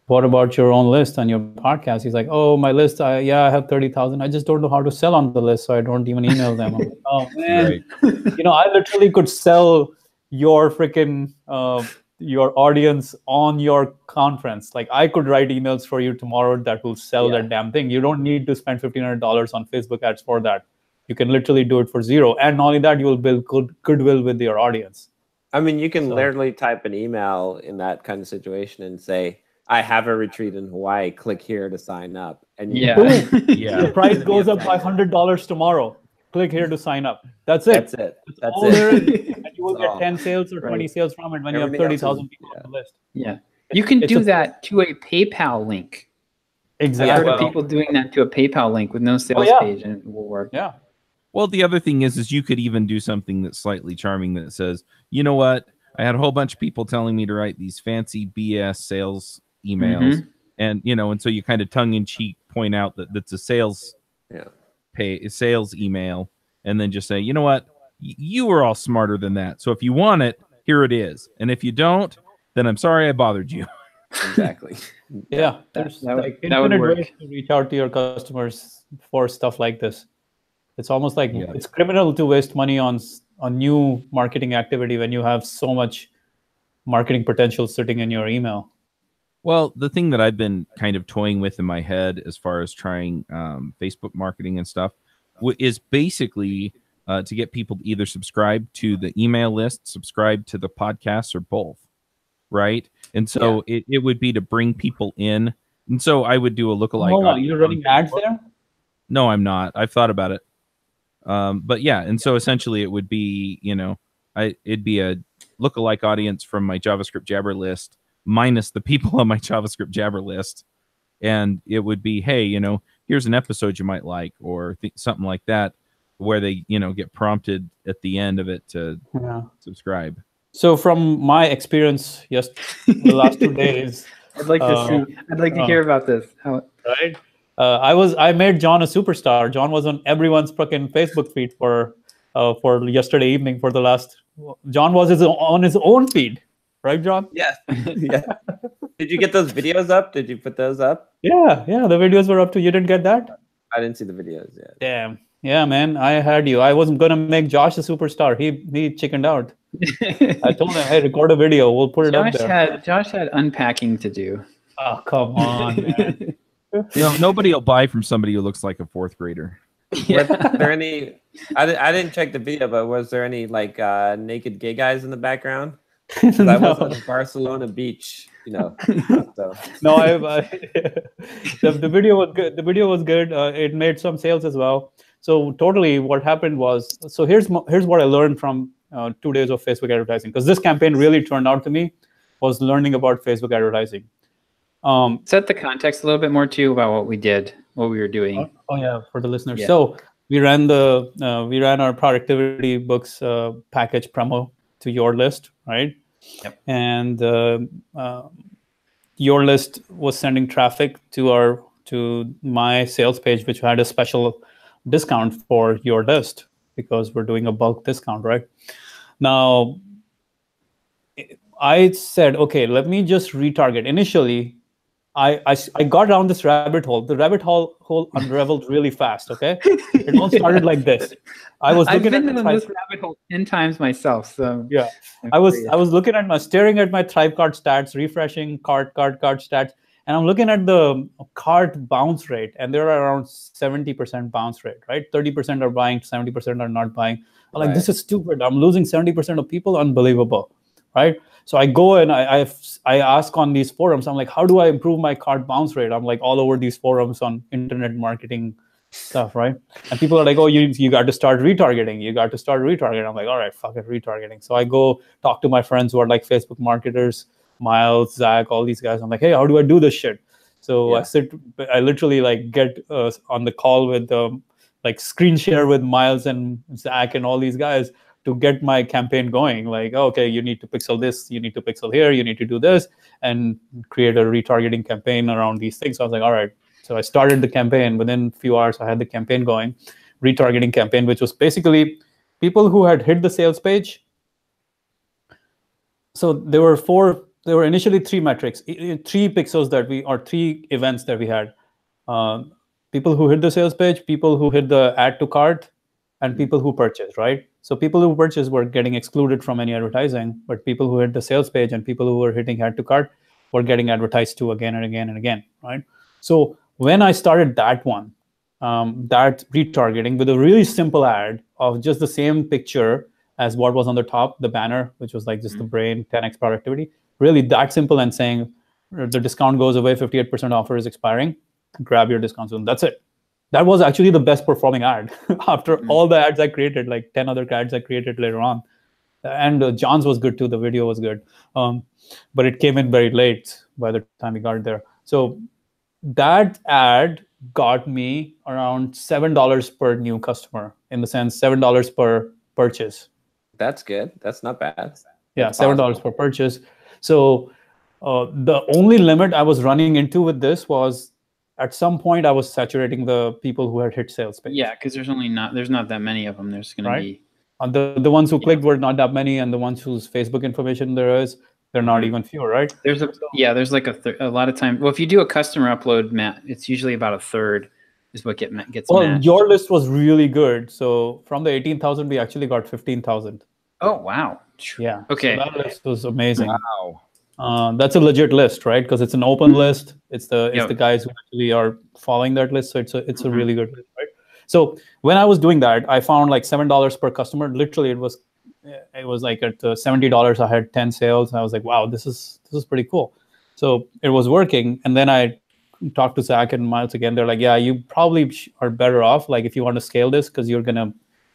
what about your own list on your podcast? He's like, oh, my list, I have 30,000. I just don't know how to sell on the list, so I don't even email them. I'm like, oh, man. Right. I literally could sell your freaking, your audience on your conference. Like, I could write emails for you tomorrow that will sell that damn thing. You don't need to spend $1,500 on Facebook ads for that. You can literally do it for zero. And not only that, you will build goodwill with your audience.
I mean, you can literally type an email in that kind of situation and say, I have a retreat in Hawaii. Click here to sign up. And
the price goes up by $100 tomorrow. Click here to sign up. That's it.
That's it.
And you will get 10 sales or 20 sales from it when you have 30,000 people on the list.
Yeah. You can do that to a PayPal link.
Exactly.
I've heard people doing that to a PayPal link with no sales page, and it will work.
Yeah.
Well, the other thing is you could even do something that's slightly charming that says, you know what? I had a whole bunch of people telling me to write these fancy BS sales emails, and and so you kind of tongue-in-cheek point out that that's a sales sales email, and then just say, you know what, you are all smarter than that, so if you want it, here it is, and if you don't, then I'm sorry I bothered you.
Exactly.
Yeah, there's like infinite ways to reach out to your customers for stuff like this. It's almost like it's criminal to waste money on new marketing activity when you have so much marketing potential sitting in your email.
Well, the thing that I've been kind of toying with in my head as far as trying Facebook marketing and stuff is basically to get people to either subscribe to the email list, subscribe to the podcast, or both, right? And so it would be to bring people in. And so I would do a lookalike.
Hold on, you're running ads there?
No, I'm not. I've thought about it. But yeah, and so essentially it would be, it'd be a lookalike audience from my JavaScript Jabber list minus the people on my JavaScript Jabber list. And it would be, hey, here's an episode you might like, or something like that, where they, get prompted at the end of it to subscribe.
So from my experience, the last 2 days,
I'd like to hear about this.
Right. I made John a superstar. John was on everyone's fucking Facebook feed for yesterday evening for the last. John was on his own feed, right, John?
Yes. Yeah. Did you get those videos up? Did you put those up?
Yeah. The videos were up to. You didn't get that?
I didn't see the videos yet.
Damn. Yeah, man. I had you. I wasn't gonna make Josh a superstar. He chickened out. I told him, hey, record a video. We'll put it up there.
Josh had unpacking to do.
Oh, come on, man.
Nobody will buy from somebody who looks like a fourth grader.
Yeah. Was there any? I didn't check the video, but was there any naked gay guys in the background? I was on Barcelona beach, So.
No, the video was good. The video was good. It made some sales as well. So totally, what happened was, so here's what I learned from 2 days of Facebook advertising, because this campaign really turned out to me was learning about Facebook advertising.
Set the context a little bit more too about what we were doing.
Oh yeah, for the listeners. Yeah. So we ran our productivity books package promo to Your List, right?
Yep.
And Your List was sending traffic to my sales page, which had a special discount for Your List because we're doing a bulk discount, right? Now, I said, okay, let me just retarget. Initially, I got down this rabbit hole. The rabbit hole unraveled really fast. Okay, it all started like this.
I've been in this rabbit hole 10 times myself. So
yeah, I was staring at my Thrivecart stats, refreshing cart stats, and I'm looking at the cart bounce rate, and they're around 70% bounce rate, right? 30% are buying, 70% are not buying. I'm like, this is stupid. I'm losing 70% of people. Unbelievable, right? So I go and I ask on these forums. I'm like, how do I improve my cart bounce rate? I'm like all over these forums on internet marketing stuff, right? And people are like, oh, you got to start retargeting. You got to start retargeting. I'm like, all right, fuck it, retargeting. So I go talk to my friends who are like Facebook marketers, Miles, Zach, all these guys. I'm like, hey, how do I do this shit? So I literally get on the call with screen share with Miles and Zach and all these guys to get my campaign going. Like, okay, you need to pixel this, you need to pixel here, you need to do this, and create a retargeting campaign around these things. So I was like, all right. So I started the campaign. Within a few hours, I had the campaign going, retargeting campaign, which was basically people who had hit the sales page. So there were initially 3 metrics, 3 pixels 3 events that we had. People who hit the sales page, people who hit the add to cart, and people who purchased, right? So people who purchased were getting excluded from any advertising, but people who hit the sales page and people who were hitting add to cart were getting advertised to again and again and again, right? So when I started that one, that retargeting with a really simple ad of just the same picture as what was on the top, the banner, which was like just the brain 10x productivity, really that simple, and saying the discount goes away, 58% offer is expiring, grab your discount soon. That's it. That was actually the best performing ad after all the ads I created, like 10 other ads I created later on. And John's was good too. The video was good. But it came in very late by the time we got there. So that ad got me around $7 per new customer, in the sense $7 per purchase.
That's good. That's not bad.
Yeah, $7 per purchase. So the only limit I was running into with this was, at some point I was saturating the people who had hit sales page.
Yeah, because there's not that many of them. There's going to be
the ones who clicked were not that many, and the ones whose Facebook information there is, they're not even fewer, right?
There's like a lot of time. Well, if you do a customer upload, Matt, it's usually about a third is what gets matched.
Your list was really good. So from the 18,000, we actually got 15,000.
Oh wow!
Yeah.
Okay.
So that list was amazing.
Wow.
That's a legit list, right? Because it's an open list. It's the guys who actually are following that list. So it's a really good list, right? So when I was doing that, I found like $7 per customer. Literally, it was like at $70, I had 10 sales. And I was like, wow, this is pretty cool. So it was working. And then I talked to Zach and Miles again. They're like, yeah, you probably are better off, like, if you want to scale this, because you're going to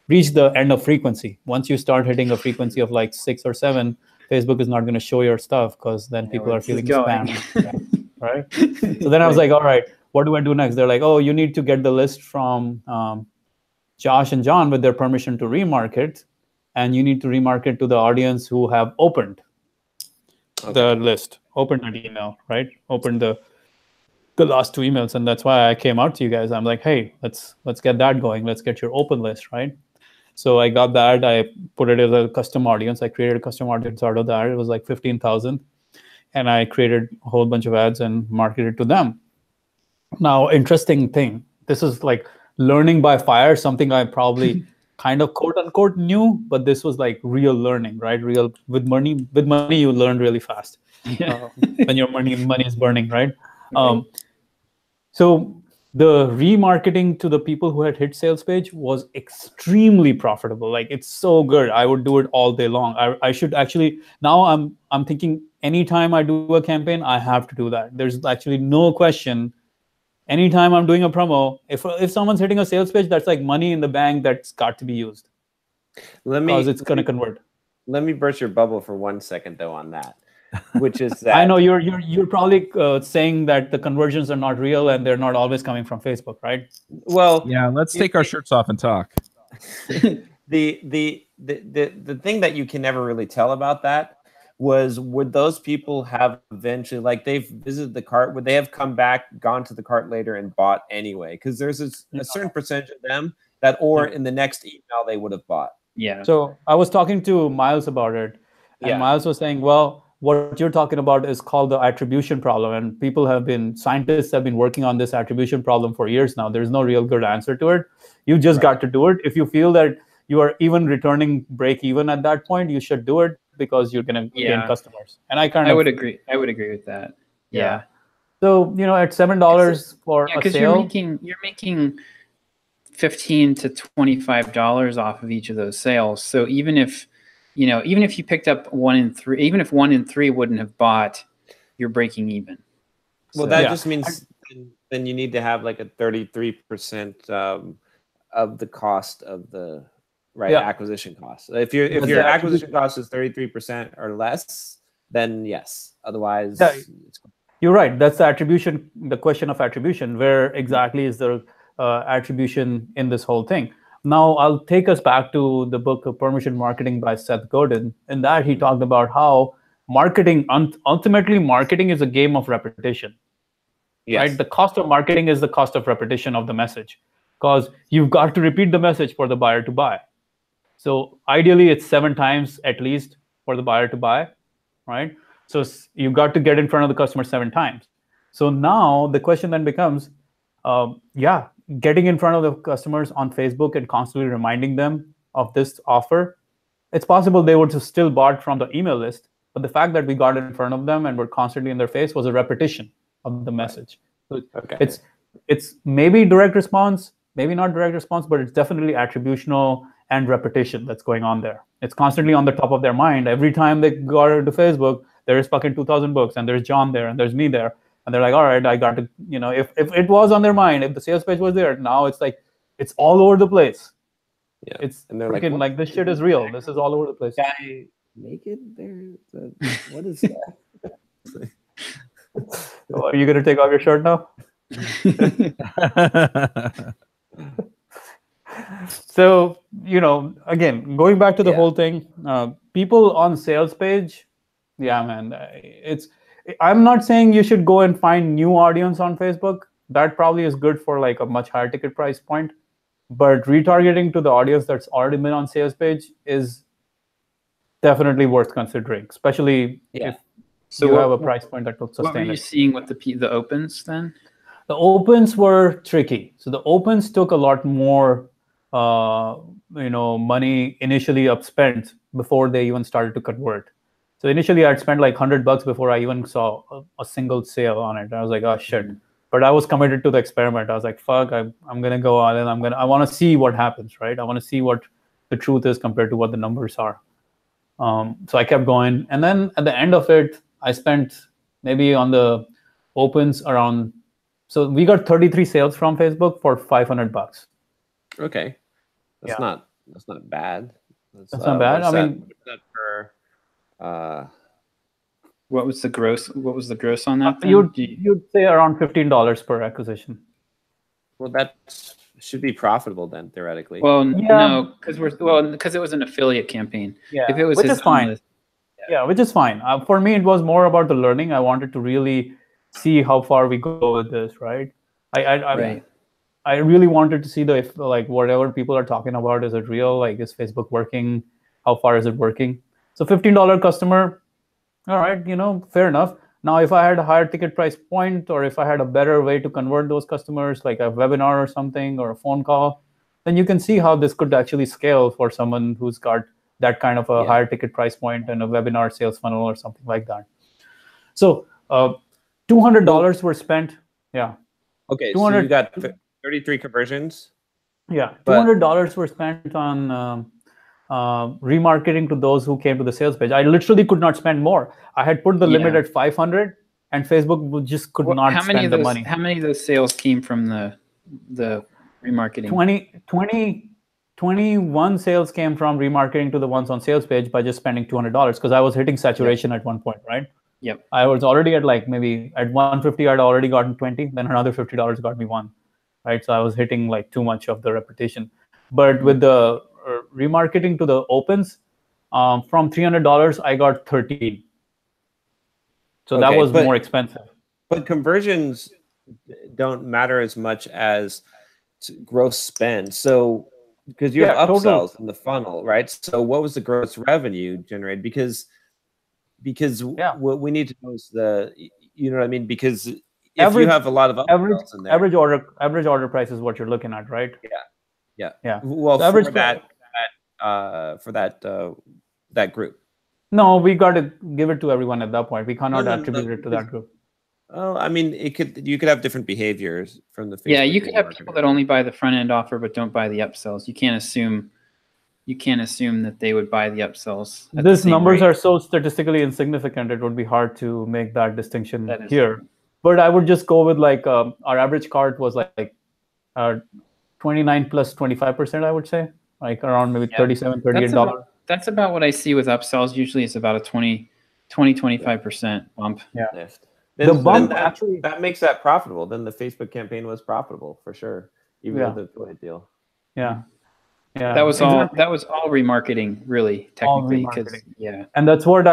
reach the end of frequency. Once you start hitting a frequency of like 6 or 7, Facebook is not going to show your stuff, because then people are feeling spam. Right? So then I was like, all right, what do I do next? They're like, oh, you need to get the list from Josh and John with their permission to remarket, and you need to remarket to the audience who have opened the list, opened that email, right? Opened the last 2 emails. And that's why I came out to you guys. I'm like, hey, let's get that going. Let's get your open list, right? So I got that. I put it as a custom audience. I created a custom audience out of that. It was like 15,000. And I created a whole bunch of ads and marketed to them. Now, interesting thing. This is like learning by fire, something I probably kind of quote unquote knew, but this was like real learning, right? Real with money, you learn really fast. When your money is burning, right? So the remarketing to the people who had hit sales page was extremely profitable. Like, it's so good. I would do it all day long. I should actually, now I'm thinking anytime I do a campaign, I have to do that. There's actually no question. Anytime I'm doing a promo, if someone's hitting a sales page, that's like money in the bank that's got to be used. Because it's going to convert.
Let me burst your bubble for 1 second, though, on that. Which is that
I know you're probably saying that the conversions are not real and they're not always coming from Facebook, right?
Well,
yeah. Let's take our shirts off and talk.
The thing that you can never really tell about that was, would those people have eventually, like, they've visited the cart, would they have come back, gone to the cart later, and bought anyway? Because there's a certain percentage of them that, or in the next email, they would have bought.
Yeah.
So I was talking to Miles about it, and Miles was saying, well, what you're talking about is called the attribution problem. And scientists have been working on this attribution problem for years now. There's no real good answer to it. You just got to do it. If you feel that you are even returning break even at that point, you should do it, because you're going to gain customers. And I
would agree. I would agree with that. Yeah.
So, at $7 for a sale,
you're making $15 to $25 off of each of those sales. So even if you picked up 1 in 3, even if 1 in 3 wouldn't have bought, you're breaking even.
Well, that just means then you need to have like a 33% of the cost of the acquisition cost. If your acquisition cost is 33% or less, then yes. Otherwise,
you're right. That's the question of attribution. Where exactly is the attribution in this whole thing? Now, I'll take us back to the book of Permission Marketing by Seth Godin. In that, he talked about how ultimately marketing is a game of repetition. Yes. Right? The cost of marketing is the cost of repetition of the message, because you've got to repeat the message for the buyer to buy. So ideally, it's 7 times at least for the buyer to buy, right? So you've got to get in front of the customer 7 times. So now the question then becomes, getting in front of the customers on Facebook and constantly reminding them of this offer. It's possible they would have still bought from the email list, but the fact that we got in front of them and were constantly in their face was a repetition of the message. So it's maybe direct response, maybe not direct response, but it's definitely attributional and repetition that's going on there. It's constantly on the top of their mind. Every time they go to Facebook, there is fucking 2,000 books, and there's John there, and there's me there. And they're like, all right, I got to, if it was on their mind, if the sales page was there, now it's like, it's all over the place. Yeah. It's freaking like this shit is real. This is all over the place.
Guy naked there? What is that?
Are you going to take off your shirt now? So, again, going back to the whole thing, people on sales page, man, I'm not saying you should go and find new audience on Facebook. That probably is good for like a much higher ticket price point. But retargeting to the audience that's already been on sales page is definitely worth considering, especially if you have a price point that will sustain it.
What were you seeing with the opens then?
The opens were tricky. So the opens took a lot more money initially upspent before they even started to convert. So initially I'd spent like $100 before I even saw a single sale on it. I was like, oh shit, But I was committed to the experiment. I was like, fuck, I'm gonna go on and I want to see what happens, right? I want to see what the truth is compared to what the numbers are. So I kept going, and then at the end of it, I spent maybe on the opens around. So we got 33 sales from Facebook for $500.
Okay, that's not bad.
That's not bad. I mean,
what's that for?
What was the gross? What was the gross on that?
You'd say around $15 per acquisition.
Well, that should be profitable then, theoretically.
Well, no, because it was an affiliate campaign.
Yeah,
if it was
which is fine. Yeah, which is fine. For me, it was more about the learning. I wanted to really see how far we go with this, right? I really wanted to see whatever people are talking about, is it real? Like, is Facebook working? How far is it working? So $15 customer, all right, fair enough. Now, if I had a higher ticket price point, or if I had a better way to convert those customers, like a webinar or something, or a phone call, then you can see how this could actually scale for someone who's got that kind of a higher ticket price point and a webinar sales funnel or something like that. So $200 were spent. Yeah.
Okay, so you got 33 conversions.
Yeah, $200 were spent on remarketing to those who came to the sales page. I literally could not spend more. I had put the limit at 500, and Facebook just could not spend the money.
How many of those sales came from the remarketing?
21 sales came from remarketing to the ones on sales page by just spending $200, because I was hitting saturation at one point, right?
Yep.
I was already at maybe at 150, I'd already gotten 20, then another $50 got me one, right? So I was hitting too much of the repetition. But with the remarketing to the opens, from $300, I got 13. So that was more expensive.
But conversions don't matter as much as gross spend. So because you have upsells in the funnel, right? So what was the gross revenue generated? Because what we need to know is you know what I mean? Because if you have a lot of upsells in there,
average order price is what you're looking at, right?
Yeah.
Well,
for that group.
No, we got to give it to everyone at that point. We cannot attribute it to that group.
Oh, I mean, you could have different behaviors from the Facebook.
Yeah, you could have people that only buy the front end offer but don't buy the upsells. You can't assume that they would buy the upsells.
These numbers are so statistically insignificant, it would be hard to make that distinction here. But I would just go with our average cart was 29 plus 25%, I would say, around maybe $37, $38.
That's about what I see with upsells. Usually it's about a 25% bump.
Yeah.
The bump actually that makes that profitable. Then the Facebook campaign was profitable for sure, even with the affiliate deal.
Yeah.
That was all remarketing, really, technically.
And that's what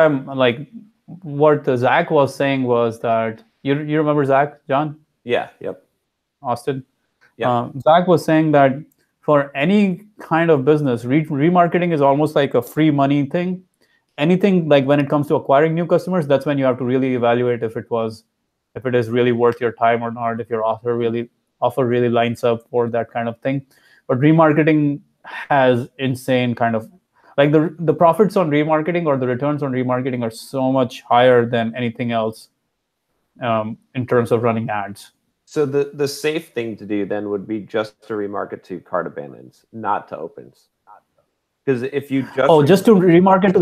what Zach was saying was that you remember Zach, John?
Yeah. Yep.
Austin.
Yeah.
Zach was saying that for any kind of business, remarketing is almost like a free money thing. Anything when it comes to acquiring new customers, that's when you have to really evaluate if it is really worth your time or not, if your offer really lines up for that kind of thing. But remarketing has insane kind of the profits on remarketing or the returns on remarketing are so much higher than anything else in terms of running ads.
So the safe thing to do then would be just to remarket to cart abandons, not to opens. Because if you
just to remarket to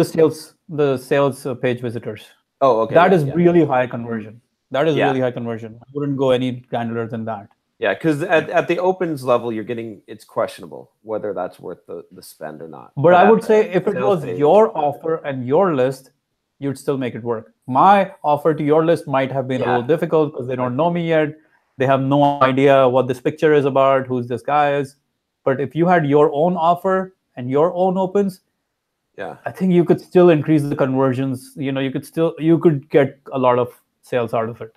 the sales page visitors.
Oh, okay.
That is really high conversion. Really high conversion. I wouldn't go any granular than that.
Yeah, because at the opens level, it's questionable whether that's worth the spend or not.
But I would say if it was your offer and your list, you'd still make it work. My offer to your list might have been a little difficult because they don't know me yet. They have no idea what this picture is about, who this guy is. But if you had your own offer and your own opens, I think you could still increase the conversions. You could get a lot of sales out of it.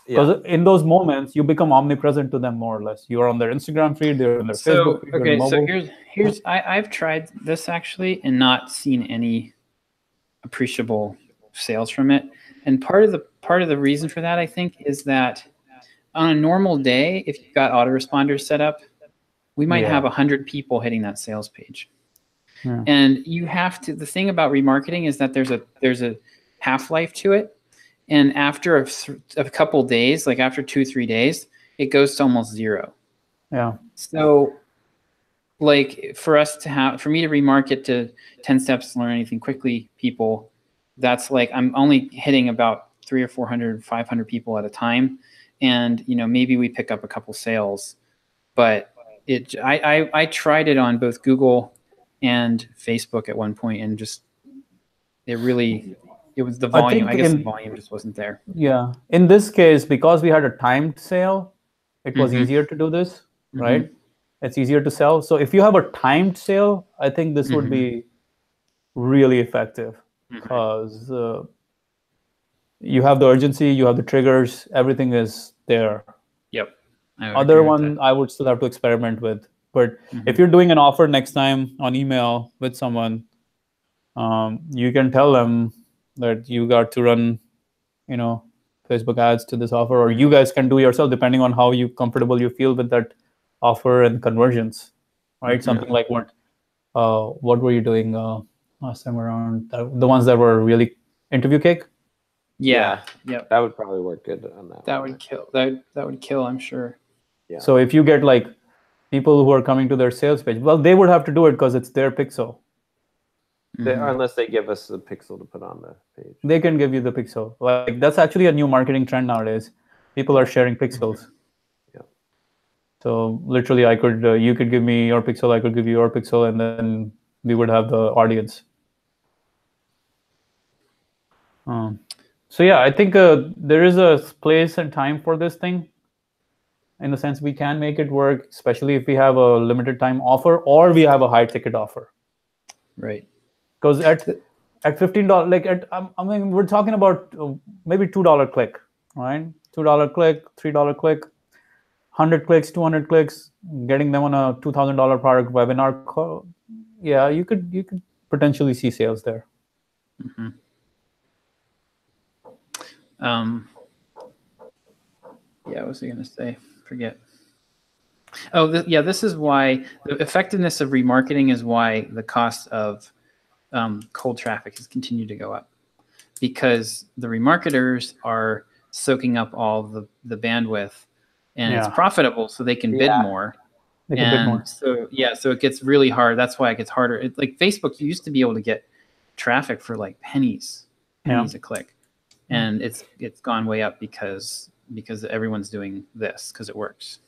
Because in those moments, you become omnipresent to them more or less. You're on their Instagram feed, they're on their Facebook feed.
Okay, so here's I've tried this actually and not seen any appreciable sales from it. And part of the reason for that, I think, is that on a normal day, if you've got autoresponders set up, we might have 100 people hitting that sales page. Yeah. And you have to. The thing about remarketing is that there's a half-life to it. and after a couple days, like after 2-3 days, it goes to almost zero.
Yeah.
So like for me to remarket to 10 steps to learn anything quickly people, that's like, I'm only hitting about 300 or 400, 500 people at a time. And, maybe we pick up a couple sales, but I tried it on both Google and Facebook at one point, and just, it was the volume. I guess the volume just wasn't there.
Yeah. In this case, because we had a timed sale, it was easier to do this, right? It's easier to sell. So if you have a timed sale, I think this would be really effective, because you have the urgency, you have the triggers, everything is there.
Yep.
Other one I would still have to experiment with. But if you're doing an offer next time on email with someone, you can tell them that you got to run, Facebook ads to this offer, or you guys can do yourself, depending on how comfortable you feel with that offer and conversions, right? Something like what were you doing last time around? The ones that were really interview cake.
Yeah.
That would probably work good on that.
That would kill. That would kill, I'm sure.
Yeah.
So if you get like people who are coming to their sales page, well, they would have to do it because it's their pixel.
Unless they give us a pixel to put on the page.
They can give you the pixel. Like that's actually a new marketing trend nowadays. People are sharing pixels.
Yeah.
So literally, you could give me your pixel, I could give you your pixel, and then we would have the audience. So yeah, I think there is a place and time for this thing. In the sense, we can make it work, especially if we have a limited time offer or we have a high ticket offer.
Right.
Because at $15, we're talking about maybe $2 click, right? $2 click, $3 click, 100 clicks, 200 clicks, getting them on a $2,000 product webinar call. Yeah, you could potentially see sales there.
What was I going to say? Forget. Oh, this is why the effectiveness of remarketing is why the cost of cold traffic has continued to go up, because the remarketers are soaking up all the bandwidth, and it's profitable, so they can bid more.
They can bid more.
So it gets really hard. That's why it gets harder. It's like Facebook, you used to be able to get traffic for like pennies a click, and it's gone way up because everyone's doing this because it works.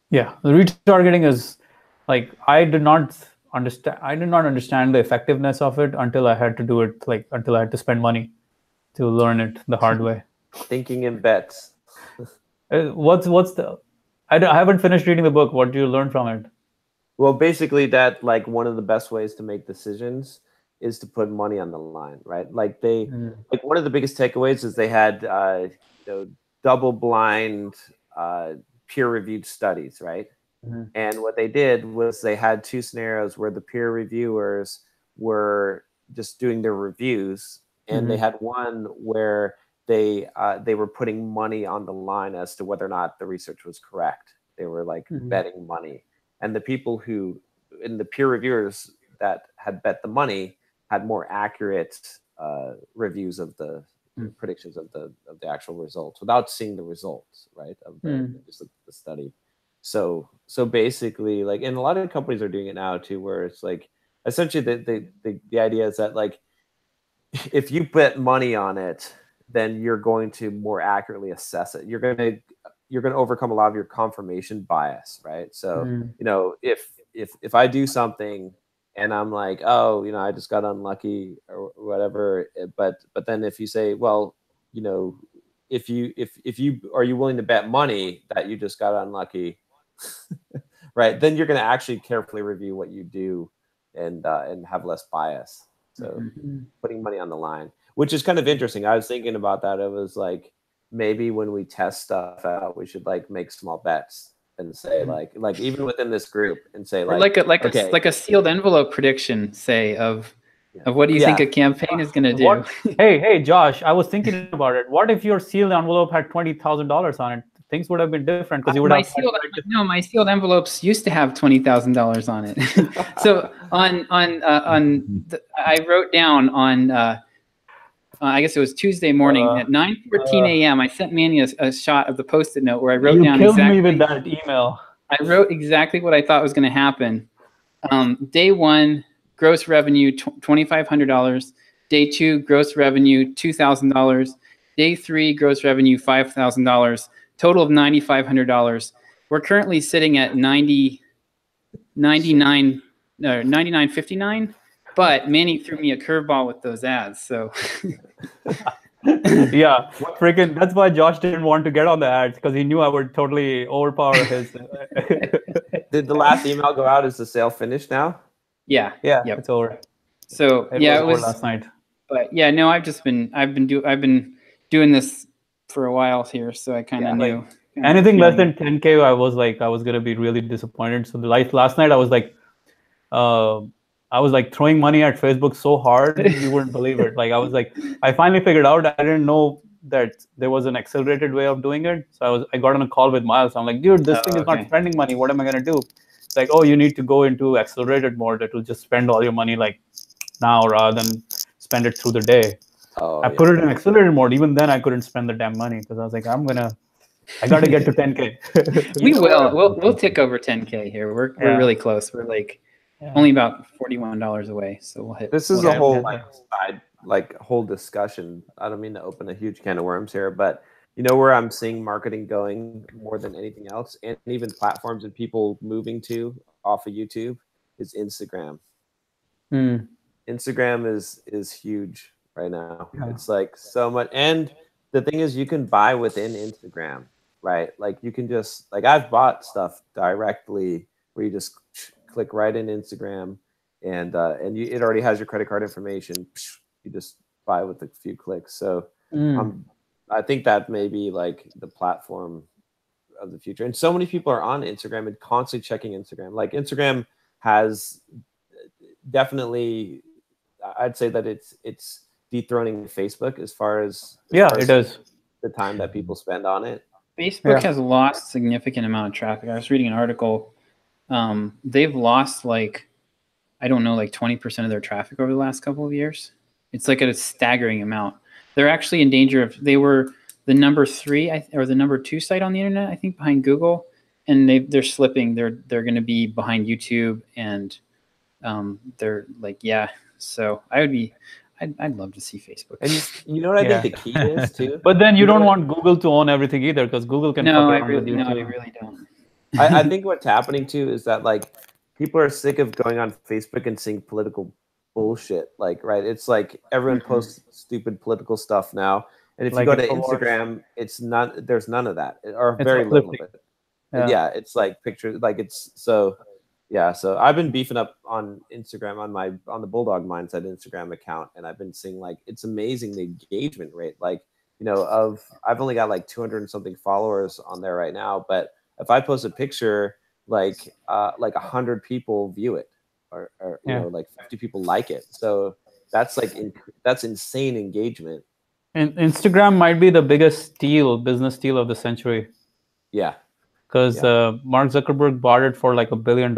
Yeah, the retargeting is like I did not understand the effectiveness of it until I had to do it, until I had to spend money to learn it the hard way.
Thinking in bets.
I haven't finished reading the book. What do you learn from it?
Well, basically that like one of the best ways to make decisions is to put money on the line, right? Like like one of the biggest takeaways is they had double-blind peer-reviewed studies, right? And what they did was they had two scenarios where the peer reviewers were just doing their reviews, and they had one where they were putting money on the line as to whether or not the research was correct. They were like betting money, and the people in the peer reviewers that had bet the money had more accurate reviews of the predictions of the actual results without seeing the results, right, of just the study. So basically, like, and a lot of companies are doing it now too, where it's like essentially the idea is that like if you bet money on it, then you're going to more accurately assess it. You're going to overcome a lot of your confirmation bias, right? So if I do something and I'm like, oh, I just got unlucky or whatever, but then if you say, well, if you are you willing to bet money that you just got unlucky, right? Then you're going to actually carefully review what you do and have less bias. So putting money on the line, which is kind of interesting. I was thinking about that. It was like maybe when we test stuff out, we should like make small bets and say like even within this group and say like
a sealed envelope prediction, say of what do you think a campaign is going to do?
Hey, Josh, I was thinking about it. What if your sealed envelope had $20,000 on it? Things would have been different because you would have.
My sealed envelopes used to have $20,000 on it. So I wrote down I guess it was Tuesday morning at 9:14 a.m. I sent Manny a shot of the Post-it note where I wrote down exactly.
You killed me with that email.
I wrote exactly what I thought was going to happen. Day 1, gross revenue $2,500. Day 2, gross revenue $2,000. Day 3, gross revenue $5,000. Total of $9,500. We're currently sitting at 99.59, but Manny threw me a curveball with those ads. So
yeah, freaking. That's why Josh didn't want to get on the ads, because he knew I would totally overpower his.
Did the last email go out? Is the sale finished now?
Yeah.
Yeah.
Yep.
It's over.
So
it
was
over last night.
But yeah, no, I've been doing this for a while here, so I kind of knew.
Like, anything less than 10K, I was gonna be really disappointed. So last night I was like throwing money at Facebook so hard you wouldn't believe it. Like I finally figured out. I didn't know that there was an accelerated way of doing it. So I got on a call with Miles. I'm like, dude, this thing is not spending money. What am I gonna do? It's like, oh, you need to go into accelerated mode. It will just spend all your money like now rather than spend it through the day. I put it in accelerated mode. Even then, I couldn't spend the damn money because I was like, I got to get to 10K.
We'll tick over 10K here. We're really close. We're like only about $41 away. So we'll hit.
This is a whole whole discussion. I don't mean to open a huge can of worms here, but you know where I'm seeing marketing going more than anything else, and even platforms and people moving to off of YouTube, is Instagram. Instagram is huge right now. It's like so much, and the thing is, you can buy within Instagram, right? Like you can just I've bought stuff directly where you just click right in Instagram, and it already has your credit card information. You just buy with a few clicks. So I think that may be like the platform of the future. And so many people are on Instagram and constantly checking Instagram. Like Instagram has definitely, I'd say that it's dethroning Facebook as far as
it does
the time that people spend on it.
Facebook has lost a significant amount of traffic. I was reading an article. They've lost like 20% of their traffic over the last couple of years. It's like at a staggering amount. They're actually in danger of, they were the number 3 or the number 2 site on the internet, I think, behind Google, and they're slipping. They're going to be behind YouTube, and they're like, so I'd love to see Facebook.
And you know what I think the key is too?
But then you don't want Google to own everything either, because Google can
I really don't.
I think what's happening too is that like people are sick of going on Facebook and seeing political bullshit. Like, right? It's like everyone posts stupid political stuff now. And if you go to Instagram, there's none of that, or very little of it. Yeah, it's like pictures, like it's so. Yeah, so I've been beefing up on Instagram on the Bulldog Mindset Instagram account, and I've been seeing like it's amazing the engagement rate. Like, you know, I've only got like 200 and something followers on there right now, but if I post a picture, like 100 people view it, or you know, like 50 people like it. So that's that's insane engagement.
And Instagram might be the biggest business steal of the century.
Yeah.
Because Mark Zuckerberg bought it for like $1 billion.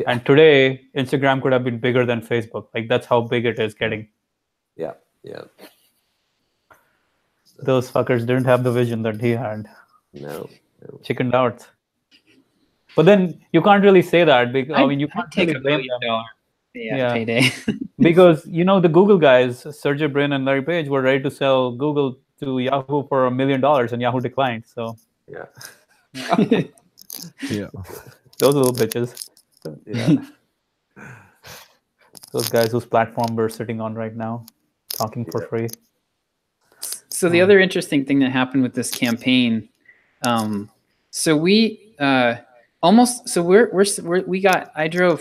And today, Instagram could have been bigger than Facebook. Like, that's how big it is getting.
Yeah.
Those fuckers didn't have the vision that he had.
No.
Chickened out. But then you can't really say that. Because, you can't
take
really
$1
blame
billion
them.
payday.
Because, you know, the Google guys, Sergey Brin and Larry Page, were ready to sell Google to Yahoo for $1 million, and Yahoo declined. So
yeah.
Those little bitches.
Yeah.
Those guys whose platform we're sitting on right now, talking for free.
So the other interesting thing that happened with this campaign, we drove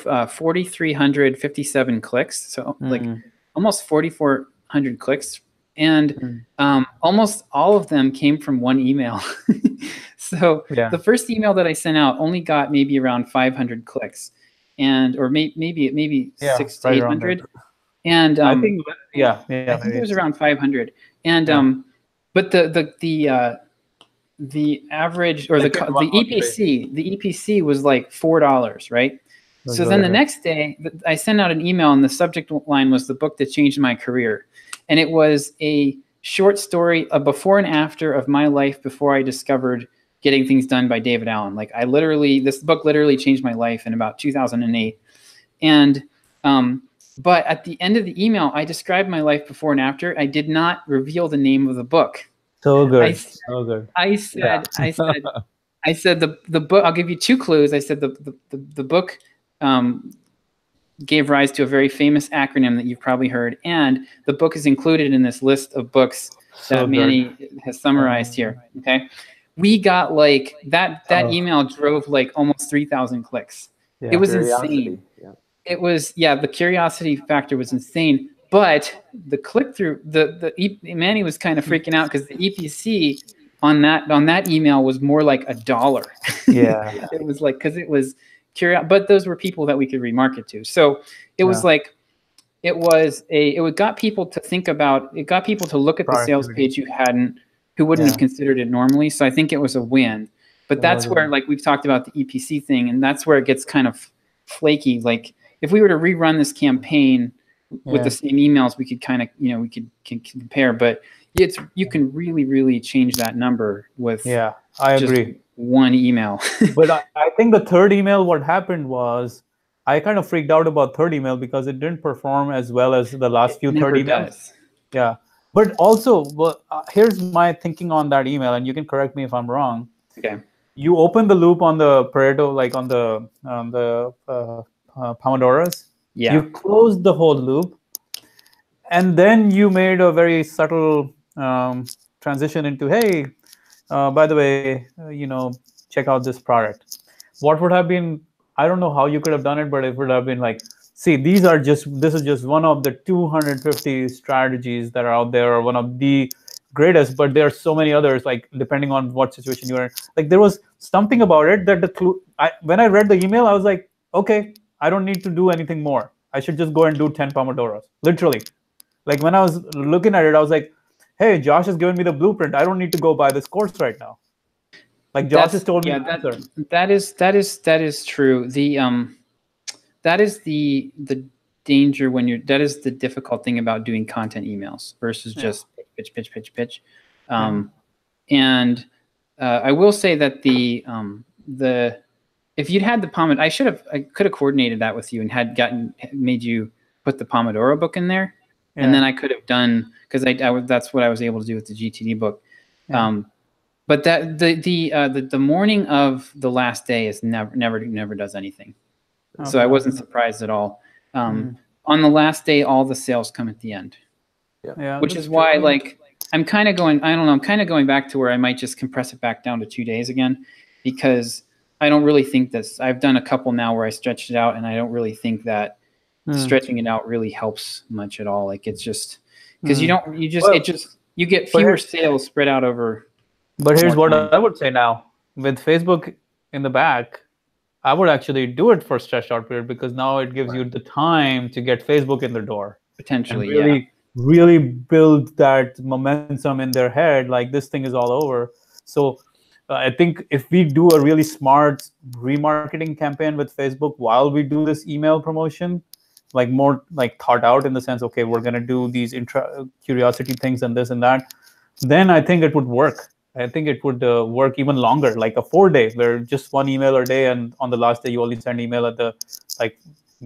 4,357 clicks, so like almost 4,400 clicks, and almost all of them came from one email. So the first email that I sent out only got maybe around 500 clicks, or maybe 600 to 800. And
I think
I think it was around 500. And but the average, or the EPC was like $4, right? So then the next day I sent out an email, and the subject line was "The book that changed my career." and it was a short story, a before and after of my life before I discovered Getting Things Done by David Allen. Like this book literally changed my life in about 2008. And, but at the end of the email, I described my life before and after. I did not reveal the name of the book.
So good. So good.
I said the book, I'll give you 2 clues. I said the book, gave rise to a very famous acronym that you've probably heard. And the book is included in this list of books that Manny has summarized here. Okay. We got like that email drove like almost 3,000 clicks. Yeah. It was insane. Yeah. It was, the curiosity factor was insane, but the click through Manny was kind of freaking out because the EPC on that email was more like $1.
Yeah.
It was like, cause it was curious, but those were people that we could remarket to. So it was like, it got people to think about, it got people to look at the sales page who wouldn't have considered it normally. So I think it was a win, but that's where, like we've talked about the EPC thing, and that's where it gets kind of flaky. Like if we were to rerun this campaign with the same emails, we could kind of, we can compare, but you can really, really change that number with
I agree.
One email.
But I think the third email, what happened was I kind of freaked out about third email because it didn't perform as well as the last few third emails. Yeah. But also, here's my thinking on that email, and you can correct me if I'm wrong.
Okay.
You open the loop on the Pareto, like on the Pomodoros.
Yeah.
You closed the whole loop, and then you made a very subtle transition into, hey, by the way, check out this product. What would have been, I don't know how you could have done it, but it would have been like, see, this is just one of the 250 strategies that are out there, or one of the greatest, but there are so many others, like depending on what situation you're in. Like there was something about it that when I read the email, I was like, okay, I don't need to do anything more. I should just go and do 10 Pomodoros, literally. Like when I was looking at it, I was like, hey, Josh has given me the blueprint. I don't need to go buy this course right now. Like Josh has told me the answer.
That is true. That is the danger that is the difficult thing about doing content emails versus just pitch. And I will say that if you'd had the Pomodoro, I could have coordinated that with you and made you put the Pomodoro book in there. Yeah. And then I could have done, because that's what I was able to do with the GTD book. Yeah. But that the morning of the last day is never does anything. Okay. So I wasn't surprised at all. On the last day, all the sales come at the end.
Yeah.
Which is why, like, I'm kind of going back to where I might just compress it back down to 2 days again, because I don't really think this. I've done a couple now where I stretched it out, and I don't really think that stretching it out really helps much at all. Like it's just because you get fewer sales spread out over.
But here's what I would say now: with Facebook in the back, I would actually do it for stretched out period, because now it gives you the time to get Facebook in the door.
Potentially,
really build that momentum in their head, like this thing is all over. So I think if we do a really smart remarketing campaign with Facebook while we do this email promotion, like more like thought out in the sense, okay, we're going to do these curiosity things and this and that, then I think it would work. I think it would work even longer, like a 4-day where just one email a day, and on the last day you only send email at the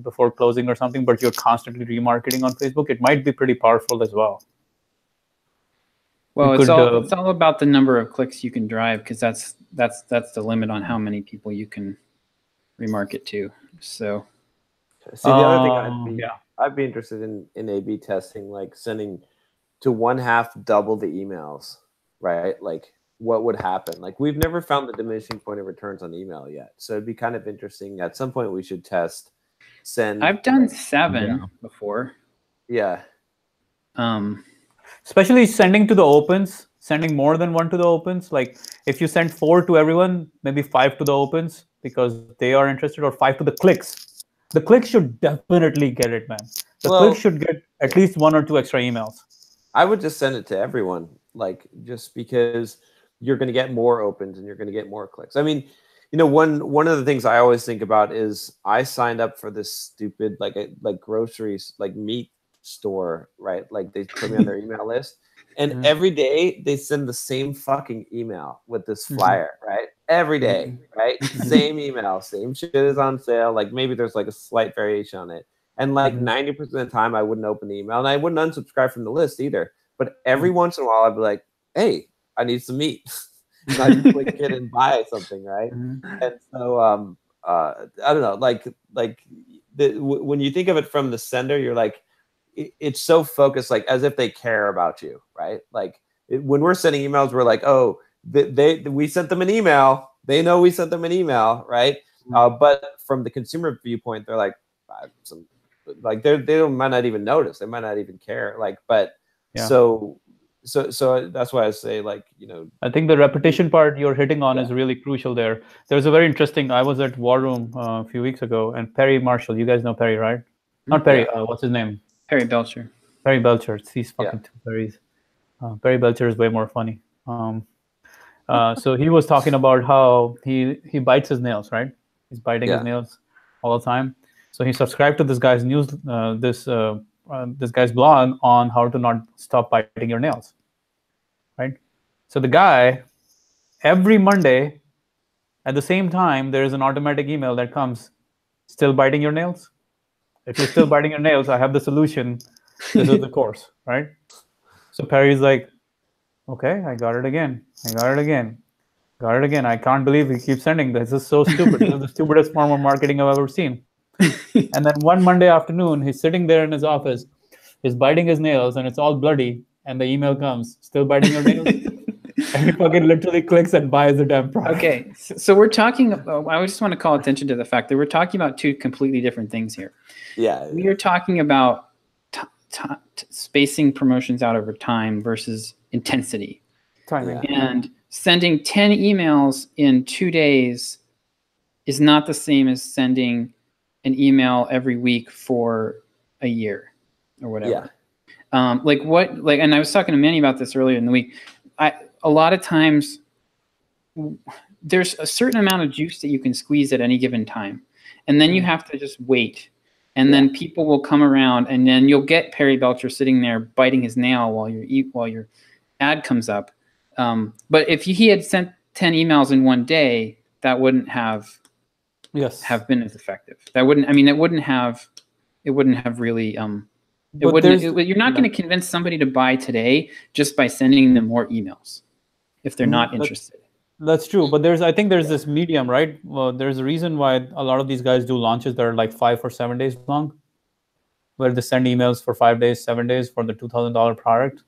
before closing or something, but you're constantly remarketing on Facebook. It might be pretty powerful as well.
Well, it's all about the number of clicks you can drive, because that's the limit on how many people you can remarket to. So,
see, the other thing I'd be interested in A/B testing, like sending to one half double the emails, right? Like what would happen? Like we've never found the diminishing point of returns on email yet, so it'd be kind of interesting. At some point, we should test send.
I've done 7 before.
Yeah.
Especially sending to the opens, sending more than 1 to the opens. Like if you send 4 to everyone, maybe 5 to the opens because they are interested, or 5 to the clicks. The clicks should definitely get it, man. The clicks should get at least 1 or 2 extra emails.
I would just send it to everyone, like just because you're going to get more opens and you're going to get more clicks. I mean, one of the things I always think about is I signed up for this stupid like groceries, like meat store, right? Like they put me on their email list, and every day they send the same fucking email with this flyer, right? Every day, right? Same email, same shit is on sale. Like maybe there's like a slight variation on it. And like 90% of the time I wouldn't open the email, and I wouldn't unsubscribe from the list either. But every once in a while I'd be like, hey, I need some meat. And I just click it and buy something, right? And so I don't know, like when you think of it from the sender, you're like, it's so focused, like as if they care about you, right? Like when we're sending emails, we're like, oh, we sent them an email. They know we sent them an email, right? But from the consumer viewpoint, they're like, they might not even notice. They might not even care. Like, but so that's why I say, like, you know,
I think the repetition part you're hitting on is really crucial there. There's a very interesting, I was at War Room a few weeks ago, and Perry Marshall, you guys know Perry, right? Not Perry, what's his name?
Perry Belcher.
Perry Belcher. It's these fucking two Perrys. Perry Belcher is way more funny. So he was talking about how he bites his nails, right? He's biting his nails all the time. So he subscribed to this guy's this guy's blog on how to not stop biting your nails, right? So the guy, every Monday, at the same time, there is an automatic email that comes, still biting your nails? If you're still biting your nails, I have the solution. This is the course, right? So Perry's like, okay, I got it again. I can't believe he keeps sending this. This is so stupid. This is the stupidest form of marketing I've ever seen. And then one Monday afternoon, he's sitting there in his office, he's biting his nails, and it's all bloody. And the email comes, still biting your nails? And he fucking literally clicks and buys the damn product.
Okay, so we're talking about, I just want to call attention to the fact that we're talking about two completely different things here.
Yeah.
We are talking about spacing promotions out over time versus intensity.
Timing.
And sending 10 emails in 2 days is not the same as sending an email every week for a year or whatever. Yeah. And I was talking to Manny about this earlier in the week. A lot of times there's a certain amount of juice that you can squeeze at any given time. And then you have to just wait. And then people will come around, and then you'll get Perry Belcher sitting there biting his nail while your ad comes up. But if he had sent 10 emails in one day, that wouldn't have been as effective. It wouldn't have really you're not going to convince somebody to buy today just by sending them more emails if they're not interested.
That's true, but I think there's this medium, right? Well, there's a reason why a lot of these guys do launches that are like 5 or 7 days long, where they send emails for 5 days, 7 days for the $2,000 product.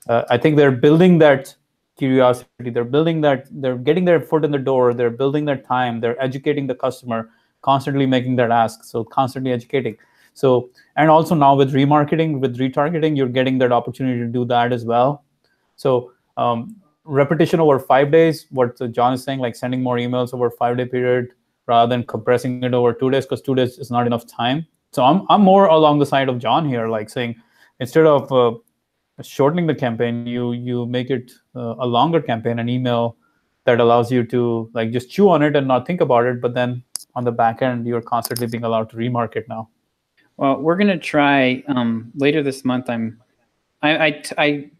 I think they're building that curiosity. They're getting their foot in the door. They're building their time. They're educating the customer, constantly making that ask. So constantly educating. So, and also now with remarketing, with retargeting, you're getting that opportunity to do that as well. So, repetition over 5 days, what John is saying, like sending more emails over a 5-day period rather than compressing it over 2 days, because 2 days is not enough time. So I'm more along the side of John here, like saying instead of shortening the campaign, you make it a longer campaign, an email that allows you to like just chew on it and not think about it. But then on the back end, you're constantly being allowed to remarket now.
Well, we're going to try later this month. I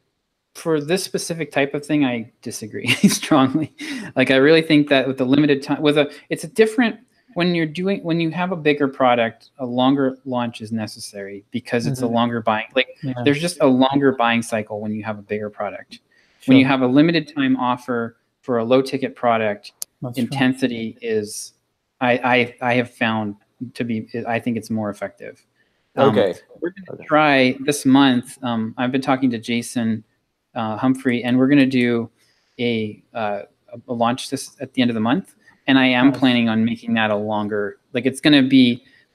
for this specific type of thing, I disagree strongly. Like, I really think that with the limited time, it's a different, when you have a bigger product, a longer launch is necessary because it's a longer buying, there's just a longer buying cycle when you have a bigger product. Sure. When you have a limited time offer for a low ticket product, that's intensity true. Is, I have found to be, I think it's more effective.
Okay.
We're going to try this month. I've been talking to Jason Humphrey, and we're going to do a launch this at the end of the month. And I am planning on making that a longer, it's going to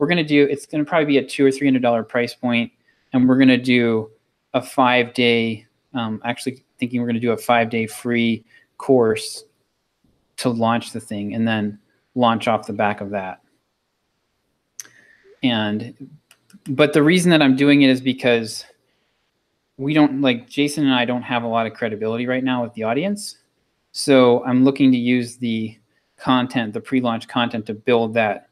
probably be a $200 or $300 price point. And we're going to do a 5-day, actually thinking we're going to do a 5-day free course to launch the thing and then launch off the back of that. But the reason that I'm doing it is because Jason and I don't have a lot of credibility right now with the audience. So I'm looking to use the content, the pre-launch content, to build that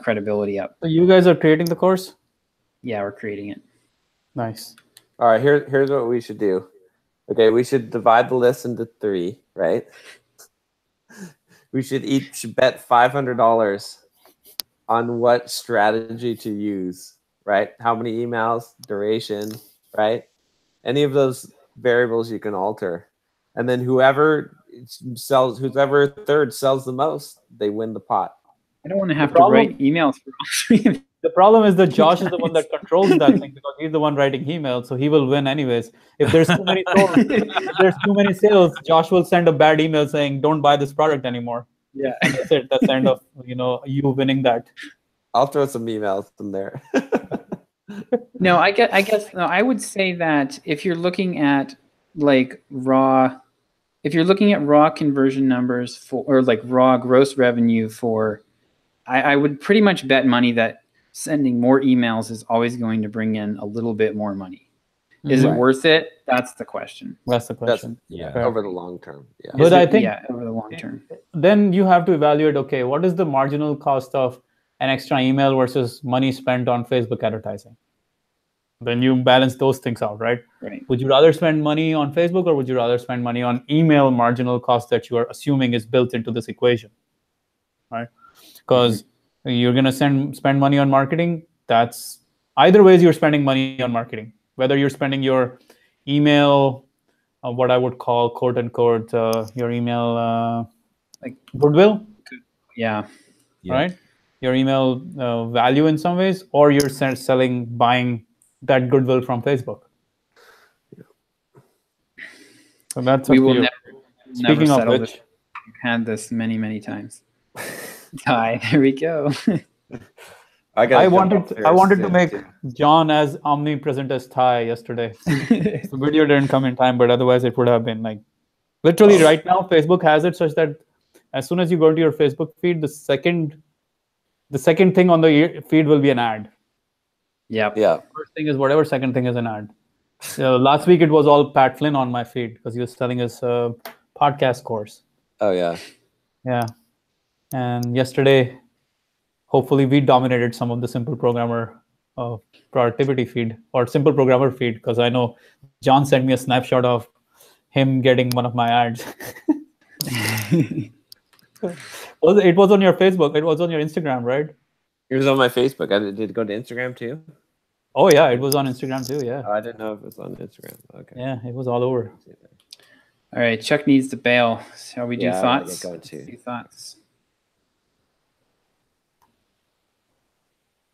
credibility up.
So you guys are creating the course?
Yeah, we're creating it.
Nice.
All right, here's what we should do. Okay, we should divide the list into 3, right? We should each bet $500 on what strategy to use, right? How many emails, duration, right? Any of those variables you can alter. And then whoever third sells the most, they win the pot.
I don't want to have to write emails for all 3 of you.
The problem is that Josh is the one that controls that thing because he's the one writing emails, so he will win anyways. If there's too many sales, Josh will send a bad email saying, "Don't buy this product anymore."
Yeah,
and that's it. That's the end of you winning that.
I'll throw some emails in there.
No, I guess no. I would say that if you're looking at like raw conversion numbers or like raw gross revenue for, I would pretty much bet money that sending more emails is always going to bring in a little bit more money. Is it worth it? That's the question.
That's the question.
Over the long term. Yeah.
But I think
over the long term.
Then you have to evaluate, okay, what is the marginal cost of an extra email versus money spent on Facebook advertising? Then you balance those things out, right?
Right.
Would you rather spend money on Facebook or would you rather spend money on email marginal cost that you are assuming is built into this equation, right? Because you're going to spend money on marketing. That's either ways you're spending money on marketing. Whether you're spending your email, what I would call quote unquote, your email like goodwill.
Yeah.
Right. Your email value in some ways, or you're buying that goodwill from Facebook. So that's
we will
never
Speaking of which, we've had this many times. Hi, there we go.
I wanted to make John as omnipresent as Ty yesterday. The video didn't come in time, but otherwise it would have been like literally right now. Facebook has it such that as soon as you go to your Facebook feed, the second thing on the feed will be an ad.
Yeah.
First thing is whatever. Second thing is an ad. Last week it was all Pat Flynn on my feed because he was selling his podcast course.
Oh yeah.
Yeah. And yesterday, hopefully we dominated some of the Simple Programmer productivity feed or Simple Programmer feed, because I know John sent me a snapshot of him getting one of my ads. It was on your Facebook. It was on your Instagram, right?
It was on my Facebook. Did it go to Instagram too?
Oh yeah, it was on Instagram too. Yeah.
Oh, I didn't know if it was on Instagram. Okay.
Yeah, it was all over.
All right, Chuck needs to bail. Shall we do thoughts?
Do
thoughts.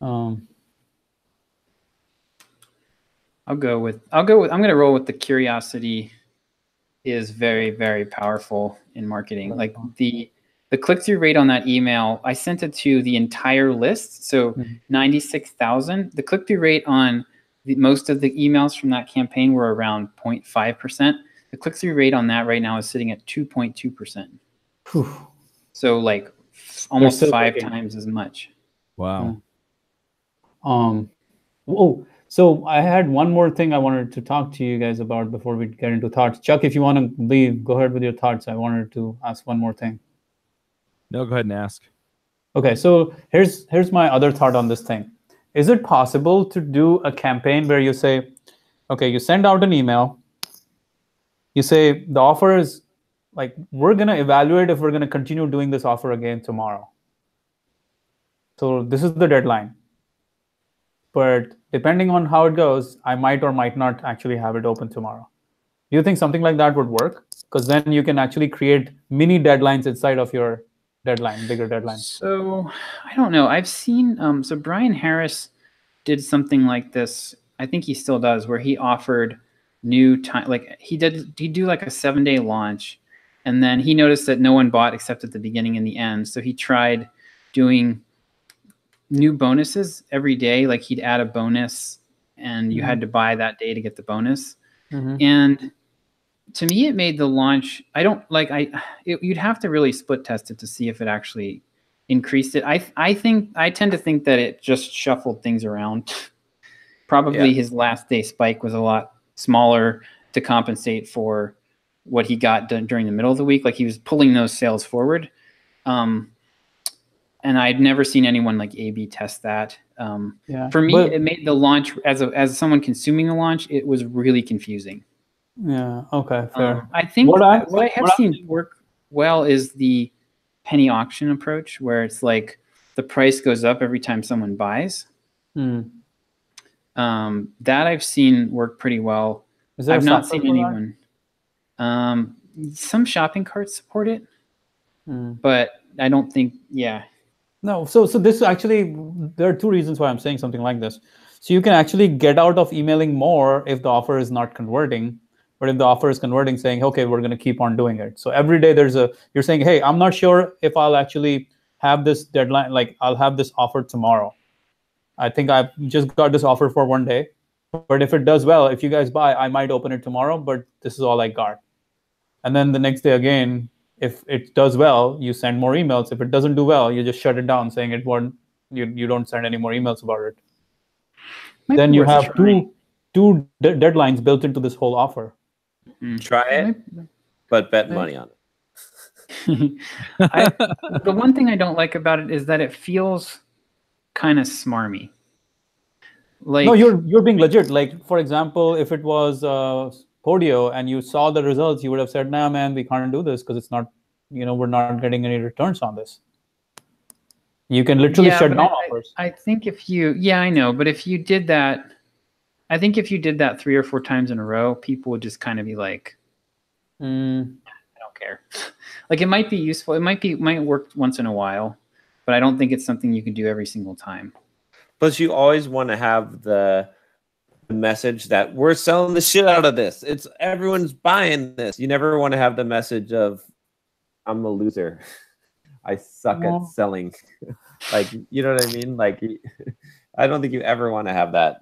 I'm
going to roll with the curiosity is very, very powerful in marketing. Like the click-through rate on that email, I sent it to the entire list. So 96,000. The click-through rate on most of the emails from that campaign were around 0.5%. The click-through rate on that right now is sitting at 2.2%. So like almost 5 times as much.
Wow.
So I had one more thing I wanted to talk to you guys about before we get into thoughts. Chuck, if you want to leave, go ahead with your thoughts. I wanted to ask one more thing.
No, go ahead and ask.
Okay, so here's my other thought on this thing. Is it possible to do a campaign where you say, okay, you send out an email, you say the offer is like, we're going to evaluate if we're going to continue doing this offer again tomorrow. So this is the deadline. But depending on how it goes, I might or might not actually have it open tomorrow. Do you think something like that would work? Because then you can actually create mini deadlines inside of your deadline, bigger deadline.
So I don't know. I've seen, so Brian Harris did something like this. I think he still does, where he offered new time, like he'd do like a 7-day launch. And then he noticed that no one bought except at the beginning and the end. So he tried doing new bonuses every day. Like he'd add a bonus and you had to buy that day to get the bonus. And to me, it made the launch, you'd have to really split test it to see if it actually increased it. I tend to think that it just shuffled things around. Probably his last day spike was a lot smaller to compensate for what he got done during the middle of the week. Like he was pulling those sales forward. and I'd never seen anyone like A/B test that. For me, it made the launch as someone consuming the launch, it was really confusing.
Yeah. Okay. Fair.
I think what I have seen work well is the penny auction approach, where it's like the price goes up every time someone buys. That I've seen work pretty well. I've not seen anyone. Some shopping carts support it, but I don't think. Yeah.
No. So this actually, there are two reasons why I'm saying something like this. So you can actually get out of emailing more if the offer is not converting. But if the offer is converting, saying, okay, we're going to keep on doing it. So every day you're saying, hey, I'm not sure if I'll actually have this deadline, like I'll have this offer tomorrow. I think I've just got this offer for one day. But if it does well, if you guys buy, I might open it tomorrow, but this is all I got. And then the next day again, if it does well, you send more emails. If it doesn't do well, you just shut it down, saying it won't. You don't send any more emails about it. Then you have two deadlines built into this whole offer.
Try it, but bet money on it.
The one thing I don't like about it is that it feels kind of smarmy. Like,
no, you're being legit. Like, for example, if it was Podio and you saw the results, you would have said, nah, man, we can't do this because it's not, we're not getting any returns on this. You can literally shut down offers.
I think I know, but if you did that, I think if you did that 3 or 4 times in a row, people would just kind of be like, I don't care. Like, it might be useful. It might work once in a while, but I don't think it's something you can do every single time.
Plus, you always want to have the message that we're selling the shit out of this. It's everyone's buying this. You never want to have the message of I'm a loser. I suck at selling. Like, you know what I mean? Like, I don't think you ever want to have that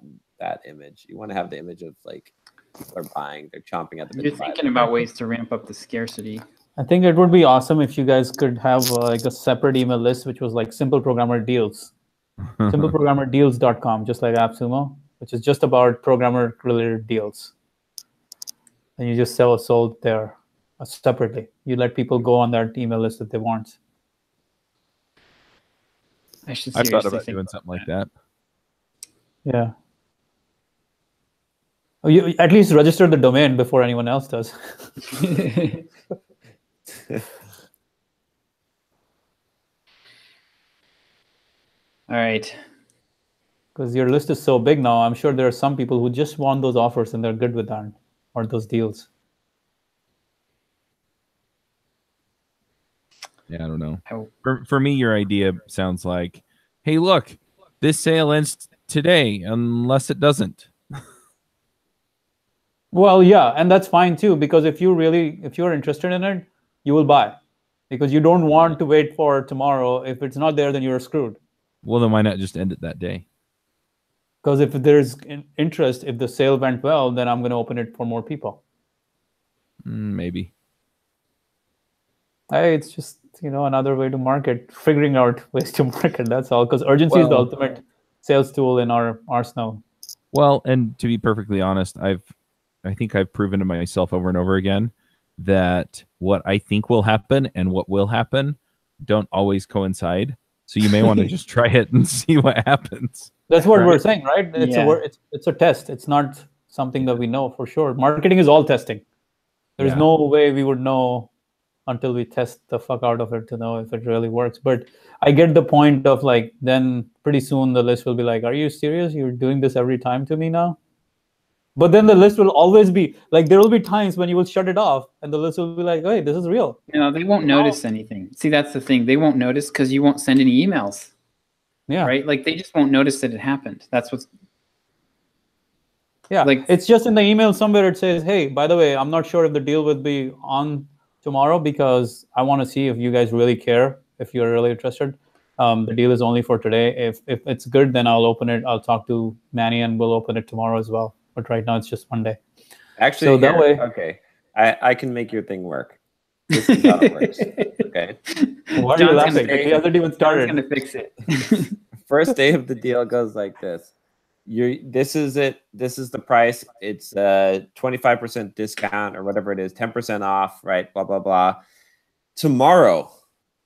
image. You want to have the image of like people are buying, they're chomping at the bit.
You're thinking about ways to ramp up the scarcity.
I think it would be awesome if you guys could have like a separate email list, which was like Simple Programmer Deals. SimpleProgrammerDeals.com, just like AppSumo, which is just about programmer related deals. And you just sold there separately. You let people go on that email list if they want.
I
thought about doing something like that.
Yeah. Oh, you at least register the domain before anyone else does.
All right.
Because your list is so big now, I'm sure there are some people who just want those offers and they're good with that, or those deals.
Yeah, I don't know. For me, your idea sounds like, hey, look, this sale ends today unless it doesn't.
Well, yeah, and that's fine too, because if you're interested in it, you will buy, because you don't want to wait for tomorrow. If it's not there, then you're screwed.
Well, then why not just end it that day?
Because if there's interest, if the sale went well, then I'm going to open it for more people.
Maybe.
Hey, it's just, another way to market, figuring out ways to market. That's all. Because urgency is the ultimate sales tool in our arsenal.
Well, and to be perfectly honest, I think I've proven to myself over and over again that what I think will happen and what will happen don't always coincide. So you may want to just try it and see what happens.
That's what we're saying, right? It's a test. It's not something that we know for sure. Marketing is all testing. There's no way we would know until we test the fuck out of it to know if it really works. But I get the point of like, then pretty soon the list will be like, are you serious? You're doing this every time to me now? But then the list will always be like, there will be times when you will shut it off and the list will be like, hey, this is real.
They won't notice anything. See, that's the thing. They won't notice because you won't send any emails.
Yeah.
Right? Like, they just won't notice that it happened. That's what's...
Yeah, like, it's just in the email somewhere it says, hey, by the way, I'm not sure if the deal will be on tomorrow because I want to see if you guys really care, if you're really interested. The deal is only for today. If it's good, then I'll open it. I'll talk to Manny and we'll open it tomorrow as well. But right now it's just Monday.
Actually,
so that way,
okay, I can make your thing work. This is how it works. Okay.
Why are you laughing? He hasn't even started.
John's gonna fix it.
First day of the deal goes like this. This is it. This is the price. It's 25% discount or whatever it is, 10% off, right? Blah blah blah. Tomorrow,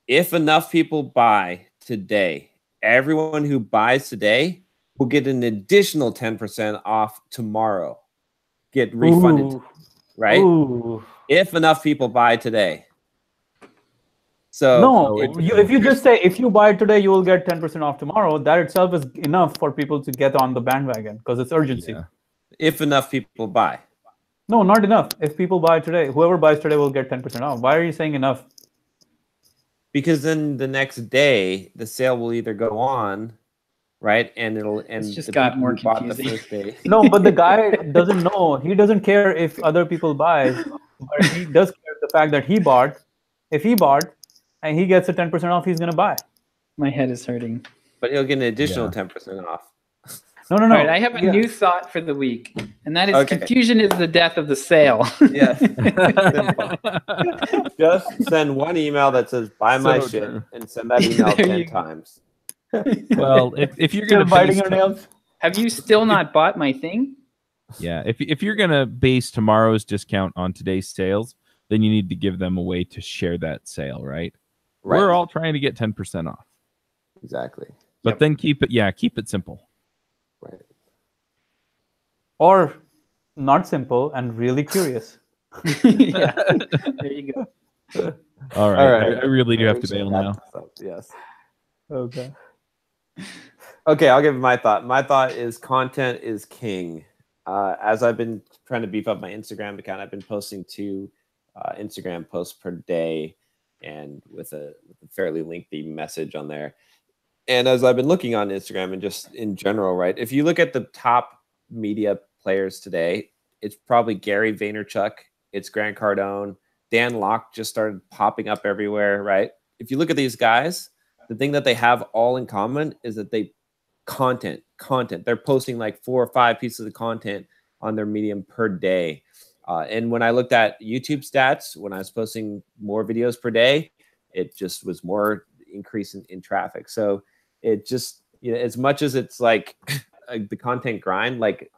if enough people buy today, everyone who buys today will get an additional 10% off tomorrow. Get refunded, right?
Ooh.
If enough people buy today. So
no, if you just say if you buy today, you will get 10% off tomorrow. That itself is enough for people to get on the bandwagon because it's urgency.
Yeah.
If enough people buy.
No, not enough. If people buy today, whoever buys today will get 10% off. Why are you saying enough?
Because then the next day the sale will either go on, right? And
It's just got more confusing.
The first day.
No, but the guy doesn't know. He doesn't care if other people buy, but he does care the fact that he bought. If he bought and he gets a 10% off, he's gonna buy.
My head is hurting.
But he'll get an additional 10% off.
No.
All right, I have a new thought for the week, and that is confusion is the death of the sale.
Yes. Just send one email that says "buy my shit" and send that email 10 times.
Well, if you're gonna
biting your nails,
have you still not bought my thing?
Yeah, if you're gonna base tomorrow's discount on today's sales, then you need to give them a way to share that sale, right? We're all trying to get 10% off.
Exactly.
But then keep it simple.
Right.
or not simple and really curious.
Yeah. There you go.
All right. I really do have to bail now.
Yes.
Okay.
Okay, I'll give my thought. My thought is content is king. As I've been trying to beef up my Instagram account, I've been posting 2 Instagram posts per day, and with a fairly lengthy message on there. And as I've been looking on Instagram and just in general, right? If you look at the top media players today, it's probably Gary Vaynerchuk, it's Grant Cardone, Dan Lok just started popping up everywhere, right? If you look at these guys, the thing that they have all in common is that they content. They're posting like 4 or 5 pieces of content on their Medium per day. And when I looked at YouTube stats, when I was posting more videos per day, it just was more increase in traffic. So it just, as much as it's like the content grind, like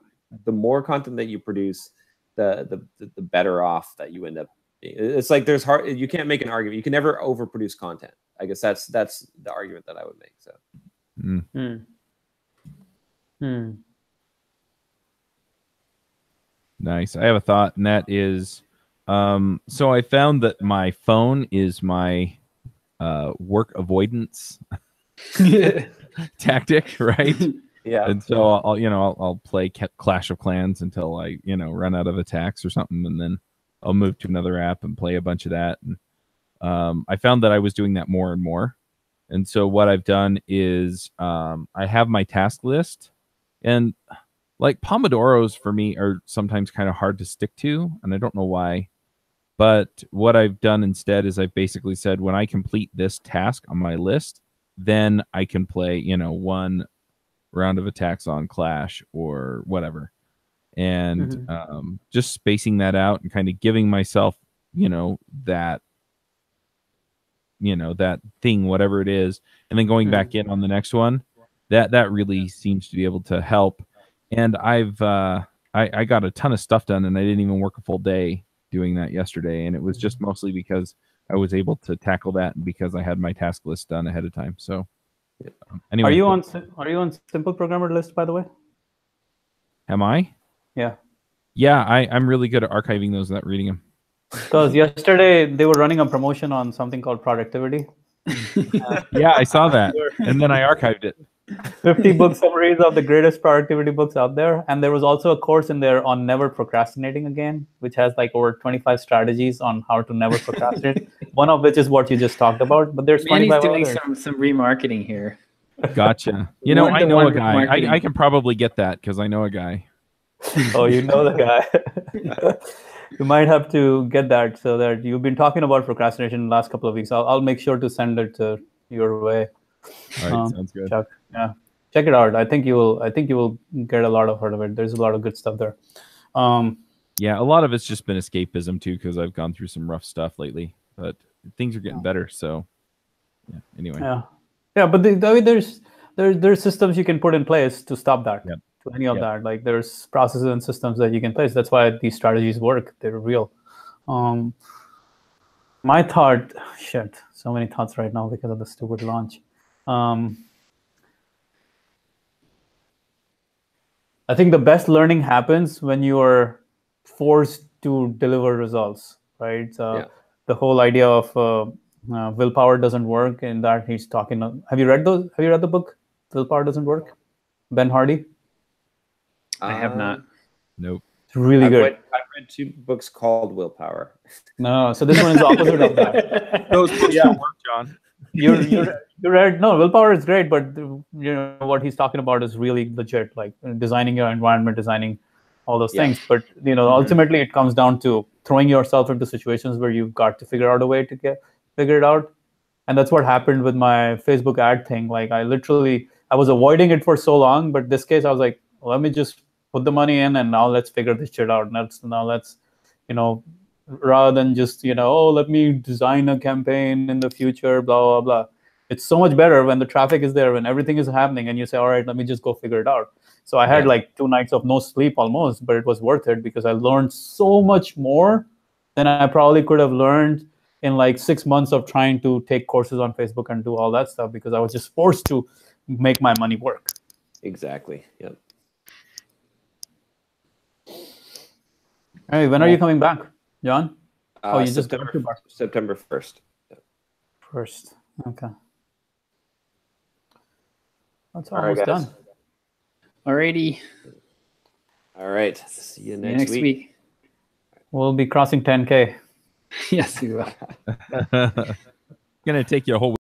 the more content that you produce, the better off that you end up being. It's like you can't make an argument. You can never overproduce content. I guess that's the argument that I would make. So.
Nice. I have a thought, and that is, so I found that my phone is my work avoidance tactic, right?
Yeah.
And so I'll play Clash of Clans until I run out of attacks or something, and then I'll move to another app and play a bunch of that. And I found that I was doing that more and more. And so what I've done is I have my task list, and like Pomodoros for me are sometimes kind of hard to stick to, and I don't know why. But what I've done instead is I've basically said when I complete this task on my list, then I can play, 1 round of attacks on Clash or whatever. And just spacing that out and kind of giving myself, that thing, whatever it is, and then going back in on the next one, that really seems to be able to help. And I've I got a ton of stuff done, and I didn't even work a full day doing that yesterday, and it was just mostly because I was able to tackle that and because I had my task list done ahead of time. So anyway,
are you on Simple Programmer list, by the way?
Am I?
Yeah.
I'm really good at archiving those without reading them.
Because yesterday they were running a promotion on something called productivity.
Yeah, I saw that, and then I archived it.
50 book summaries of the greatest productivity books out there. And there was also a course in there on never procrastinating again, which has like over 25 strategies on how to never procrastinate. One of which is what you just talked about. But there's 25
doing
others.
some remarketing here.
Gotcha. I know a guy. I can probably get that because I know a guy.
Oh, you know the guy. You might have to get that, so that you've been talking about procrastination in the last couple of weeks. I'll make sure to send it your way.
All right, sounds good.
Chuck. Yeah, check it out. I think you will get a lot out of it. There's a lot of good stuff there.
Yeah, a lot of it's just been escapism too, because I've gone through some rough stuff lately. But things are getting better. So yeah. Anyway.
Yeah. But there's systems you can put in place to stop that.
Yep.
To any of that. Like there's processes and systems that you can place. That's why these strategies work. They're real. My thought, so many thoughts right now because of the stupid launch. I think the best learning happens when you are forced to deliver results, right? The whole idea of willpower doesn't work, in that he's talking. Have you read those? Have you read the book Willpower Doesn't Work? Ben Hardy.
I have not.
Nope.
It's really good.
I've read 2 books called Willpower.
No, so this one is the opposite of that.
Those books don't work, John.
You read, no, Willpower is great, but what he's talking about is really legit, like designing your environment, designing all those things. But ultimately it comes down to throwing yourself into situations where you've got to figure out a way to figure it out. And that's what happened with my Facebook ad thing. Like I was avoiding it for so long, but this case I was like, well, let me just put the money in and now let's figure this shit out. Let's rather than just, let me design a campaign in the future, blah, blah, blah. It's so much better when the traffic is there, when everything is happening, and you say, all right, let me just go figure it out. So I had like 2 nights of no sleep almost, but it was worth it because I learned so much more than I probably could have learned in like 6 months of trying to take courses on Facebook and do all that stuff, because I was just forced to make my money work.
Exactly. Yep.
Hey, when are you coming back, John?
You just got to September 1st.
First. Okay. That's almost done.
Alrighty.
All right. See you next week.
We'll be crossing 10K.
Yes, we will.
Gonna take you a whole